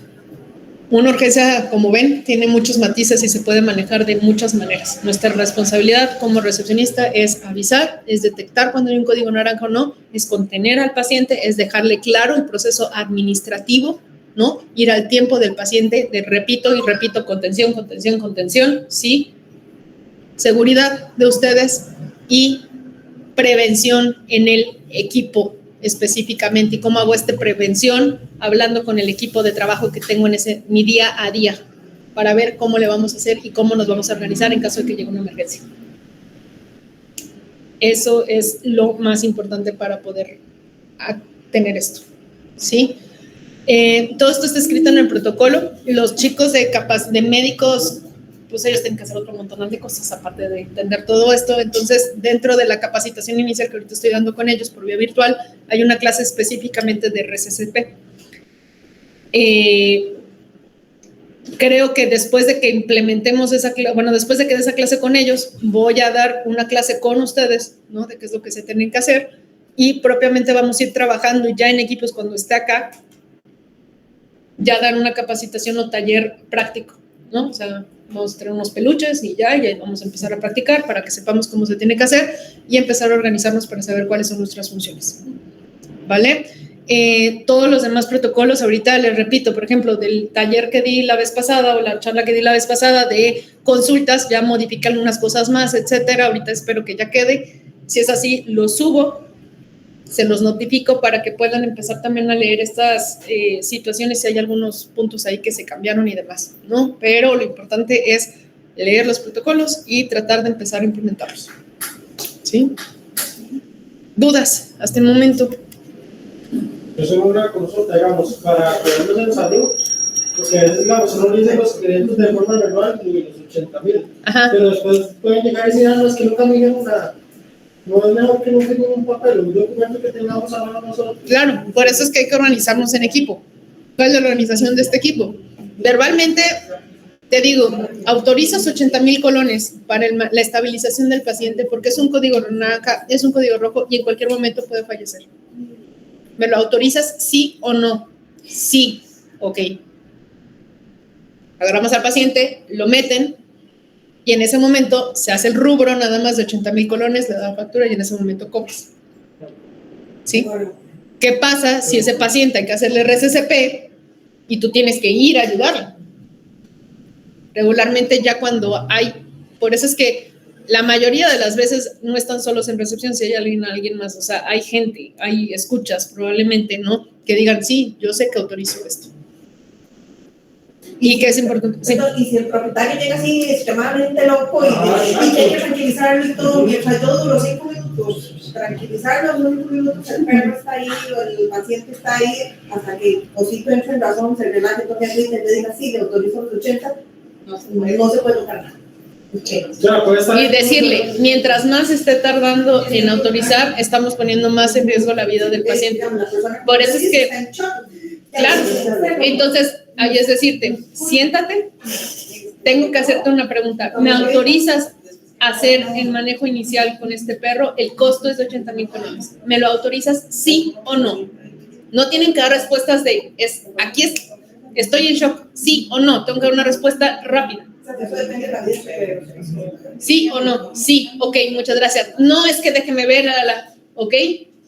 Una urgencia, como ven, tiene muchos matices y se puede manejar de muchas maneras. Nuestra responsabilidad como recepcionista es avisar, es detectar cuando hay un código naranja o no, es contener al paciente, es dejarle claro el proceso administrativo, ¿no? Ir al tiempo del paciente, repito y repito, contención, contención, contención, ¿sí? Seguridad de ustedes y prevención en el equipo específicamente. ¿Y cómo hago esta prevención? Hablando con el equipo de trabajo que tengo en mi día a día para ver cómo le vamos a hacer y cómo nos vamos a organizar en caso de que llegue una emergencia. Eso es lo más importante para poder tener esto, ¿sí? Todo esto está escrito en el protocolo. Los chicos de médicos, pues ellos tienen que hacer otro montón de cosas aparte de entender todo esto. Entonces, dentro de la capacitación inicial que ahorita estoy dando con ellos por vía virtual, hay una clase específicamente de RCCP. Creo que después de que implementemos después de que dé esa clase con ellos, voy a dar una clase con ustedes, ¿no? De qué es lo que se tienen que hacer, y propiamente vamos a ir trabajando ya en equipos cuando esté acá, ya dar una capacitación o taller práctico, ¿no? O sea, vamos a tener unos peluches y ya vamos a empezar a practicar para que sepamos cómo se tiene que hacer y empezar a organizarnos para saber cuáles son nuestras funciones, ¿vale? Todos los demás protocolos, ahorita les repito, por ejemplo, del taller que di la vez pasada o la charla que di la vez pasada de consultas, ya modifican unas cosas más, etcétera. Ahorita espero que ya quede. Si es así, lo subo, se los notifico para que puedan empezar también a leer estas situaciones, si hay algunos puntos ahí que se cambiaron y demás, ¿no? Pero lo importante es leer los protocolos y tratar de empezar a implementarlos, ¿sí? ¿Dudas hasta el momento? Yo soy una consulta, digamos, para problemas de salud, porque a veces, digamos, uno dice los créditos de forma anual y los 80,000, pero después pueden llegar y decir, no, es que nunca miramos nada. No es mejor que no tengan un papel, un documento que tengamos a mano nosotros. Claro, por eso es que hay que organizarnos en equipo. ¿Cuál es la organización de este equipo? Verbalmente, te digo, autorizas 80,000 colones para la estabilización del paciente porque es un código naranja, es un código rojo y en cualquier momento puede fallecer. ¿Me lo autorizas sí o no? Sí, ok. Agarramos al paciente, lo meten y en ese momento se hace el rubro nada más de 80,000 colones, le da factura y en ese momento cobras. ¿Sí? ¿Qué pasa si ese paciente hay que hacerle RCCP y tú tienes que ir a ayudarlo? Regularmente ya cuando hay, por eso es que la mayoría de las veces no están solos en recepción, si hay alguien más, o sea, hay gente, hay escuchas probablemente, ¿no? Que digan, sí, yo sé que autorizo esto. Y que es importante. Sí. Y si el propietario llega así extremadamente loco y que hay que tranquilizarlo y todo, mientras yo duro 5 minutos, tranquilizarlo, unos 5 minutos, el perro está ahí o el paciente está ahí, hasta que Osito entre en razón, se relaje, toque a y le diga, sí, le autorizo los 80, no se puede tocar nada. Okay. Y decirle, mientras más esté tardando en autorizar, estamos poniendo más en riesgo la vida del paciente. Por eso es que, claro, entonces, ahí es decirte, siéntate, tengo que hacerte una pregunta. ¿Me autorizas a hacer el manejo inicial con este perro? El costo es de 80,000 colones. ¿Me lo autorizas sí o no? No tienen que dar respuestas de, estoy en shock, sí o no. Tengo que dar una respuesta rápida. ¿Sí o no? Sí, ok, muchas gracias. No es que déjeme ver, ok,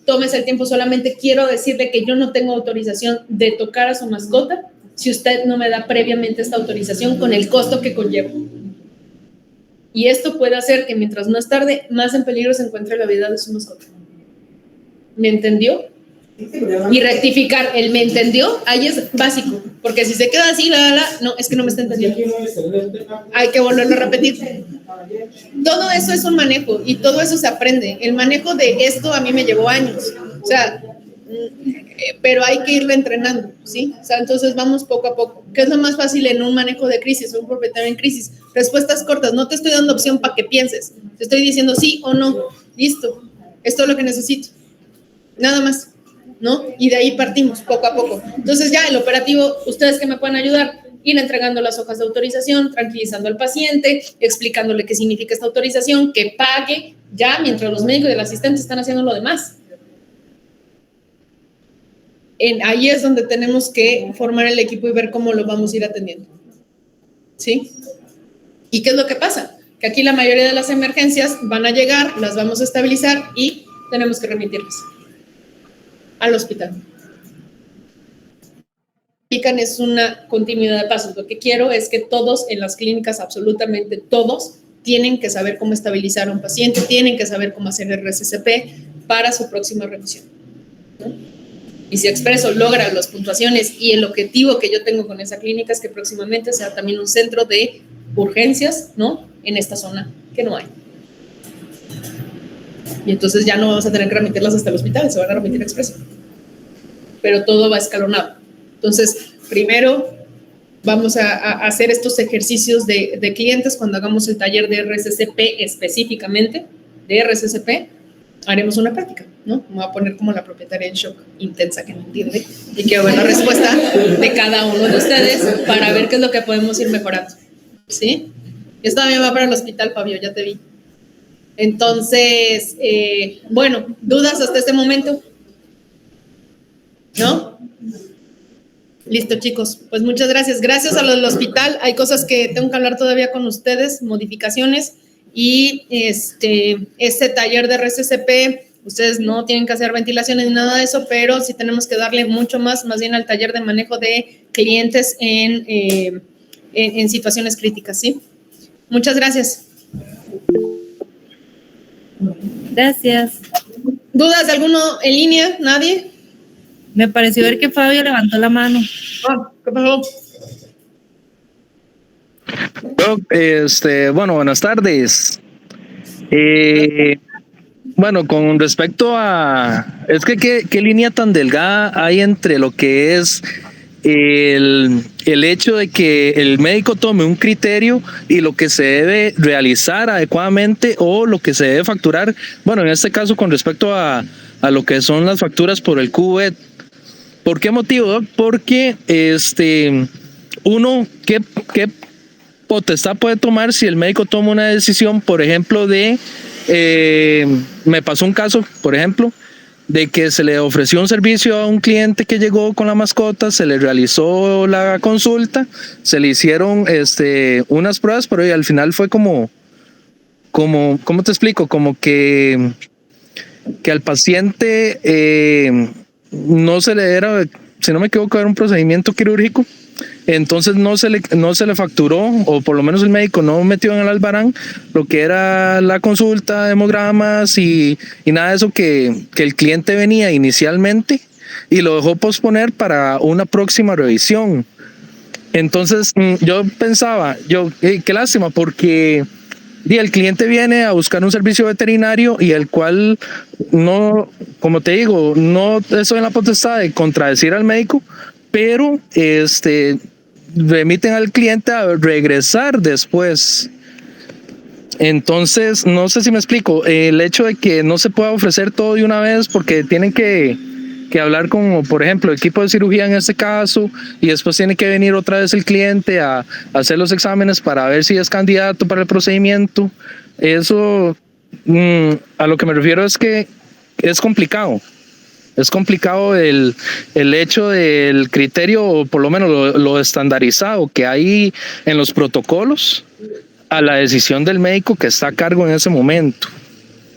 tómese el tiempo, solamente quiero decirle que yo no tengo autorización de tocar a su mascota si usted no me da previamente esta autorización con el costo que conlleva. Y esto puede hacer que mientras más tarde, más en peligro se encuentre la vida de su mascota. ¿Me entendió? Y rectificar el ¿me entendió? Ahí es básico, porque si se queda así, no, es que no me está entendiendo. Hay que volverlo a repetir. Todo eso es un manejo y todo eso se aprende. El manejo de esto a mí me llevó años, o sea, pero hay que irlo entrenando, ¿sí? O sea, entonces vamos poco a poco. ¿Qué es lo más fácil en un manejo de crisis, un propietario en crisis? Respuestas cortas, no te estoy dando opción para que pienses, te estoy diciendo sí o no, listo, esto es lo que necesito, nada más, ¿no? Y de ahí partimos poco a poco. Entonces ya el operativo, ustedes que me pueden ayudar, ir entregando las hojas de autorización, tranquilizando al paciente, explicándole qué significa esta autorización, que pague ya mientras los médicos y el asistente están haciendo lo demás. ahí es donde tenemos que formar el equipo y ver cómo lo vamos a ir atendiendo. ¿Sí? ¿Y qué es lo que pasa? Que aquí la mayoría de las emergencias van a llegar, las vamos a estabilizar y tenemos que remitirlas al hospital. Es una continuidad de pasos. Lo que quiero es que todos en las clínicas, absolutamente todos, tienen que saber cómo estabilizar a un paciente, tienen que saber cómo hacer el RCCP para su próxima revisión, ¿no? Y si Expreso logra las puntuaciones y el objetivo que yo tengo con esa clínica es que próximamente sea también un centro de urgencias, ¿no? En esta zona que no hay. Y entonces ya no vamos a tener que remitirlas hasta el hospital, se van a remitir a Expreso. Pero todo va escalonado. Entonces, primero vamos a hacer estos ejercicios de clientes cuando hagamos el taller de RCCP específicamente, de RCCP, haremos una práctica, ¿no? Me voy a poner como la propietaria en shock, intensa, que no entiende, y quiero ver la respuesta de cada uno de ustedes para ver qué es lo que podemos ir mejorando, ¿sí? Esto también va para el hospital, Fabio, ya te vi. Entonces, bueno, ¿dudas hasta este momento? ¿No? Listo, chicos. Pues muchas gracias. Gracias a lo del hospital. Hay cosas que tengo que hablar todavía con ustedes, modificaciones. Y este taller de RCCP, ustedes no tienen que hacer ventilaciones ni nada de eso, pero sí tenemos que darle mucho más bien al taller de manejo de clientes en situaciones críticas, ¿sí? Muchas gracias. Gracias. ¿Dudas de alguno en línea? ¿Nadie? Me pareció ver que Fabio levantó la mano. ¿Qué pasó? Bueno, buenas tardes. Bueno, con respecto a... Es que ¿qué línea tan delgada hay entre lo que es el hecho de que el médico tome un criterio y lo que se debe realizar adecuadamente o lo que se debe facturar? Bueno, en este caso con respecto a lo que son las facturas por el QVET. ¿Por qué motivo, Doc? Porque uno, ¿qué potestad puede tomar si el médico toma una decisión, por ejemplo, me pasó un caso, por ejemplo, de que se le ofreció un servicio a un cliente que llegó con la mascota, se le realizó la consulta, se le hicieron unas pruebas, pero al final fue como ¿cómo te explico? Como que al paciente no se le era, si no me equivoco, era un procedimiento quirúrgico. Entonces no se le facturó, o por lo menos el médico no metió en el albarán lo que era la consulta de hemogramas y nada de eso que el cliente venía inicialmente y lo dejó posponer para una próxima revisión. Entonces yo pensaba, qué lástima, porque el cliente viene a buscar un servicio veterinario y el cual no, como te digo, no estoy en la potestad de contradecir al médico, pero remiten al cliente a regresar después. Entonces, no sé si me explico, el hecho de que no se pueda ofrecer todo de una vez porque tienen que hablar con, por ejemplo, el equipo de cirugía en este caso, y después tiene que venir otra vez el cliente a hacer los exámenes para ver si es candidato para el procedimiento. Eso, a lo que me refiero es que es complicado. Es complicado el hecho del criterio, o por lo menos lo estandarizado que hay en los protocolos, a la decisión del médico que está a cargo en ese momento.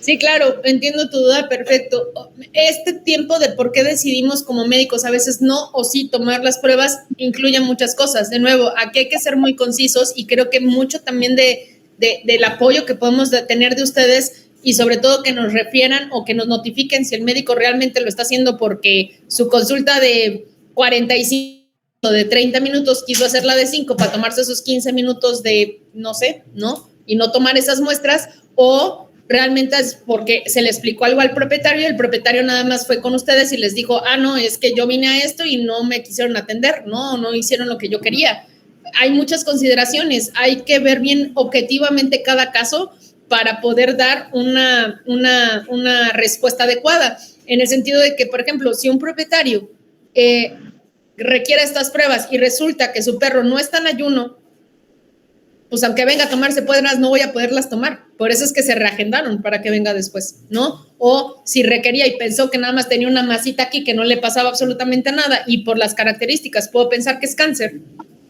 Sí, claro, entiendo tu duda, perfecto. Este tiempo de por qué decidimos como médicos a veces no o sí tomar las pruebas incluye muchas cosas. De nuevo, aquí hay que ser muy concisos y creo que mucho también del apoyo que podemos tener de ustedes, y sobre todo que nos refieran o que nos notifiquen si el médico realmente lo está haciendo porque su consulta de 45 o de 30 minutos quiso hacerla de 5 para tomarse esos 15 minutos de, no sé, ¿no? Y no tomar esas muestras, o realmente es porque se le explicó algo al propietario y el propietario nada más fue con ustedes y les dijo, no, es que yo vine a esto y no me quisieron atender, no hicieron lo que yo quería. Hay muchas consideraciones, hay que ver bien objetivamente cada caso para poder dar una respuesta adecuada, en el sentido de que, por ejemplo, si un propietario requiere estas pruebas y resulta que su perro no está en ayuno, pues aunque venga a tomarse pruebas, no voy a poderlas tomar. Por eso es que se reagendaron para que venga después, ¿no? O si requería y pensó que nada más tenía una masita aquí que no le pasaba absolutamente nada y por las características puedo pensar que es cáncer,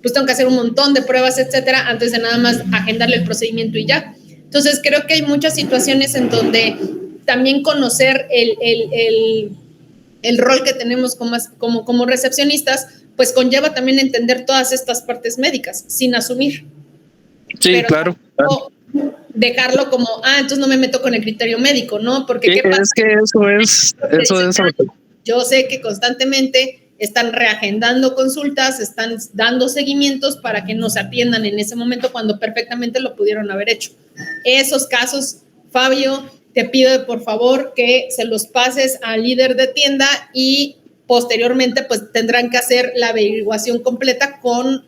pues tengo que hacer un montón de pruebas, etcétera, antes de nada más agendarle el procedimiento y ya. Entonces, creo que hay muchas situaciones en donde también conocer el rol que tenemos como recepcionistas, pues conlleva también entender todas estas partes médicas, sin asumir. Sí, pero claro. Dejarlo como, entonces no me meto con el criterio médico, ¿no? Porque ¿qué pasa? Es que eso es. Yo sé que constantemente están reagendando consultas, están dando seguimientos para que nos atiendan en ese momento cuando perfectamente lo pudieron haber hecho. Esos casos, Fabio, te pido por favor que se los pases al líder de tienda y posteriormente pues tendrán que hacer la averiguación completa con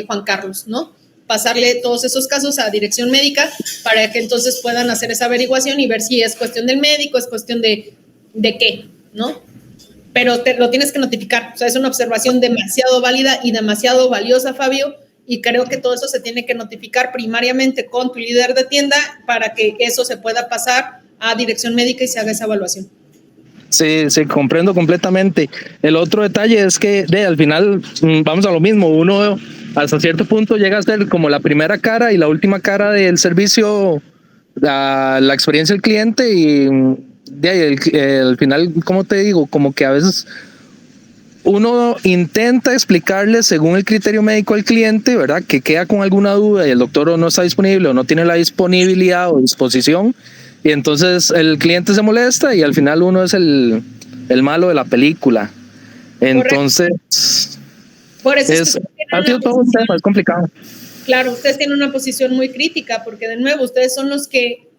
Juan Carlos, ¿no? Pasarle todos esos casos a dirección médica para que entonces puedan hacer esa averiguación y ver si es cuestión del médico, es cuestión de qué, ¿no? Pero lo tienes que notificar, o sea, es una observación demasiado válida y demasiado valiosa, Fabio, y creo que todo eso se tiene que notificar primariamente con tu líder de tienda para que eso se pueda pasar a dirección médica y se haga esa evaluación. Sí, comprendo completamente. El otro detalle es que al final vamos a lo mismo, uno hasta cierto punto llega a ser como la primera cara y la última cara del servicio, la experiencia del cliente y de ahí al final, como te digo, como que a veces uno intenta explicarle según el criterio médico al cliente, ¿verdad? Que queda con alguna duda y el doctor o no está disponible o no tiene la disponibilidad o disposición. Y entonces el cliente se molesta y al final uno es el malo de la película. Entonces, por eso es todo un tema, es complicado. Claro, ustedes tienen una posición muy crítica porque de nuevo ustedes son los que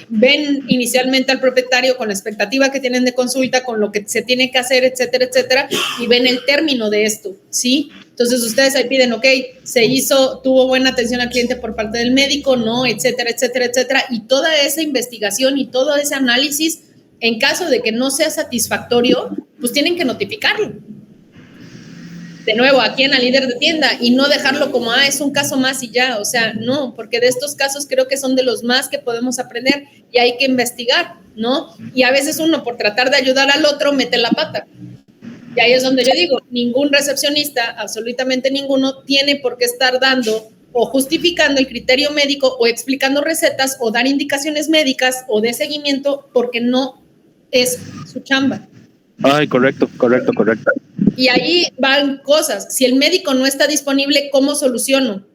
ven inicialmente al propietario con la expectativa que tienen de consulta, con lo que se tiene que hacer, etcétera, etcétera, y ven el término de esto, ¿sí? Entonces ustedes ahí piden, ok, tuvo buena atención al cliente por parte del médico, no, etcétera, etcétera, etcétera, y toda esa investigación y todo ese análisis, en caso de que no sea satisfactorio, pues tienen que notificarlo. De nuevo, aquí en la líder de tienda y no dejarlo como, es un caso más y ya, o sea, no, porque de estos casos creo que son de los más que podemos aprender y hay que investigar, ¿no? Y a veces uno por tratar de ayudar al otro mete la pata. Y ahí es donde yo digo, ningún recepcionista, absolutamente ninguno, tiene por qué estar dando o justificando el criterio médico o explicando recetas o dar indicaciones médicas o de seguimiento porque no es su chamba. Ay, correcto. Y ahí van cosas. Si el médico no está disponible, ¿cómo soluciono?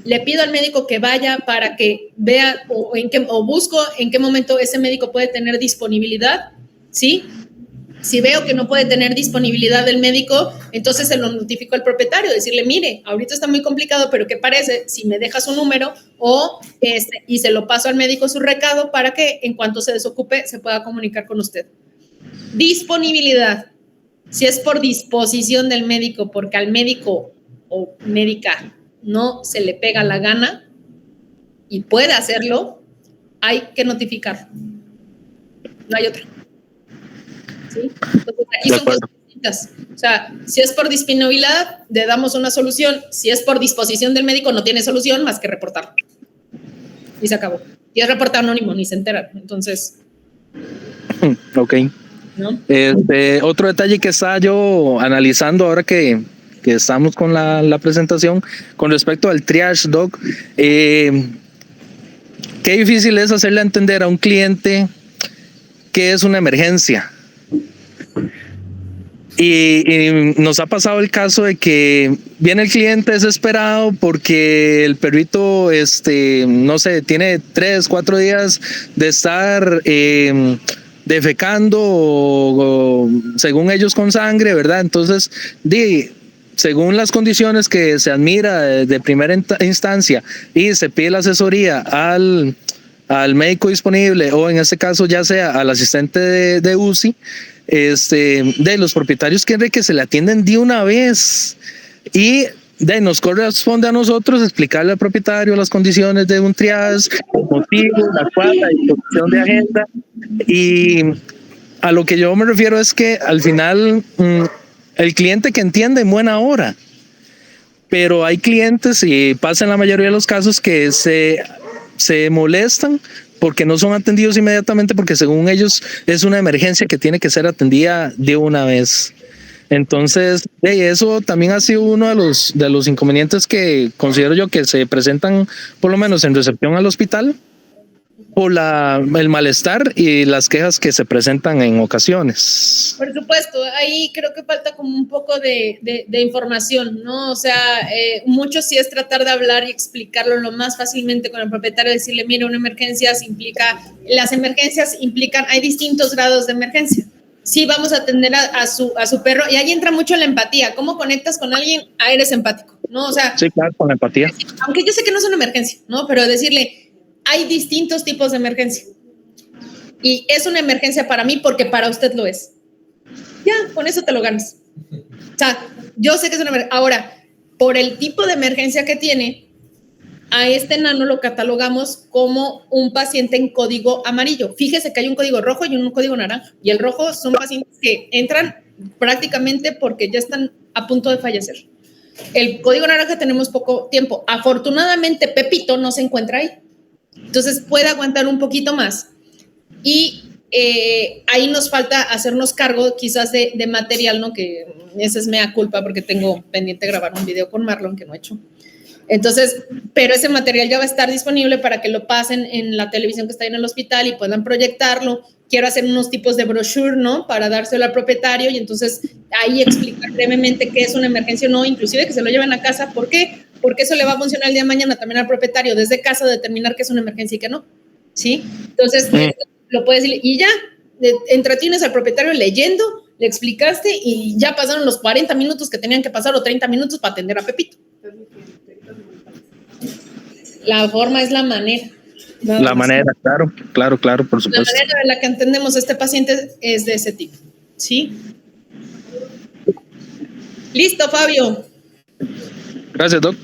Le pido al médico que vaya para que vea o busco en qué momento ese médico puede tener disponibilidad, ¿sí? Si veo que no puede tener disponibilidad del médico, entonces se lo notifico al propietario, decirle, mire, ahorita está muy complicado, pero ¿qué parece si me deja su número y se lo paso al médico su recado para que en cuanto se desocupe se pueda comunicar con usted? Disponibilidad. Si es por disposición del médico, porque al médico o médica no se le pega la gana y puede hacerlo, hay que notificarlo. No hay otra. ¿Sí? Entonces, aquí son cosas distintas. O sea, si es por disponibilidad, le damos una solución. Si es por disposición del médico, no tiene solución más que reportarlo. Y se acabó. Y es reporte anónimo, ni se entera. Entonces. Ok. ¿No? Otro detalle que estaba yo analizando ahora que estamos con la presentación con respecto al triage, Doc, qué difícil es hacerle entender a un cliente que es una emergencia. Y nos ha pasado el caso de que viene el cliente desesperado porque el perrito, no sé, tiene 3-4 días de estar defecando o según ellos con sangre, ¿verdad? Entonces, según las condiciones que se admira de primera instancia y se pide la asesoría al médico disponible o en este caso ya sea al asistente de UCI, de los propietarios quieren que se le atienden de una vez y nos corresponde a nosotros explicarle al propietario las condiciones de un triage, los motivos, la disposición de agenda. Y a lo que yo me refiero es que al final el cliente que entiende en buena hora, pero hay clientes, y pasa en la mayoría de los casos, que se molestan porque no son atendidos inmediatamente, porque según ellos es una emergencia que tiene que ser atendida de una vez. Entonces, eso también ha sido uno de los inconvenientes que considero yo que se presentan, por lo menos en recepción al hospital, por el malestar y las quejas que se presentan en ocasiones. Por supuesto, ahí creo que falta como un poco de información, ¿no? O sea, mucho sí es tratar de hablar y explicarlo lo más fácilmente con el propietario, decirle, mire, las emergencias implican, hay distintos grados de emergencia. Sí, vamos a atender a su perro, y ahí entra mucho la empatía. ¿Cómo conectas con alguien? Eres empático, ¿no? O sea, sí, claro, con empatía. Aunque yo sé que no es una emergencia, ¿no? Pero decirle, hay distintos tipos de emergencia. Y es una emergencia para mí porque para usted lo es. Ya, con eso te lo ganas. O sea, yo sé que es una emergencia. Ahora, por el tipo de emergencia que tiene, a este enano lo catalogamos como un paciente en código amarillo. Fíjese que hay un código rojo y un código naranja. Y el rojo son pacientes que entran prácticamente porque ya están a punto de fallecer. El código naranja tenemos poco tiempo. Afortunadamente, Pepito no se encuentra ahí. Entonces puede aguantar un poquito más. Y ahí nos falta hacernos cargo quizás de material, ¿no? Que esa es mea culpa porque tengo pendiente grabar un video con Marlon que no he hecho. Entonces, pero ese material ya va a estar disponible para que lo pasen en la televisión que está ahí en el hospital y puedan proyectarlo. Quiero hacer unos tipos de brochure, ¿no? Para dárselo al propietario y entonces ahí explicar brevemente qué es una emergencia o no, inclusive que se lo lleven a casa. ¿Por qué? Porque eso le va a funcionar el día de mañana también al propietario desde casa, determinar qué es una emergencia y qué no, ¿sí? Entonces, lo puedes decir y ya, entretienes al propietario leyendo, le explicaste y ya pasaron los 40 minutos que tenían que pasar o 30 minutos para atender a Pepito. La forma es la manera. La manera, claro, por supuesto. La manera en la que entendemos a este paciente es de ese tipo, ¿sí? Listo, Fabio. Gracias, Doc.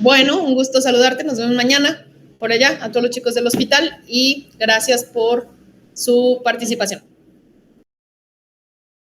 Bueno, un gusto saludarte. Nos vemos mañana por allá, a todos los chicos del hospital, y gracias por su participación.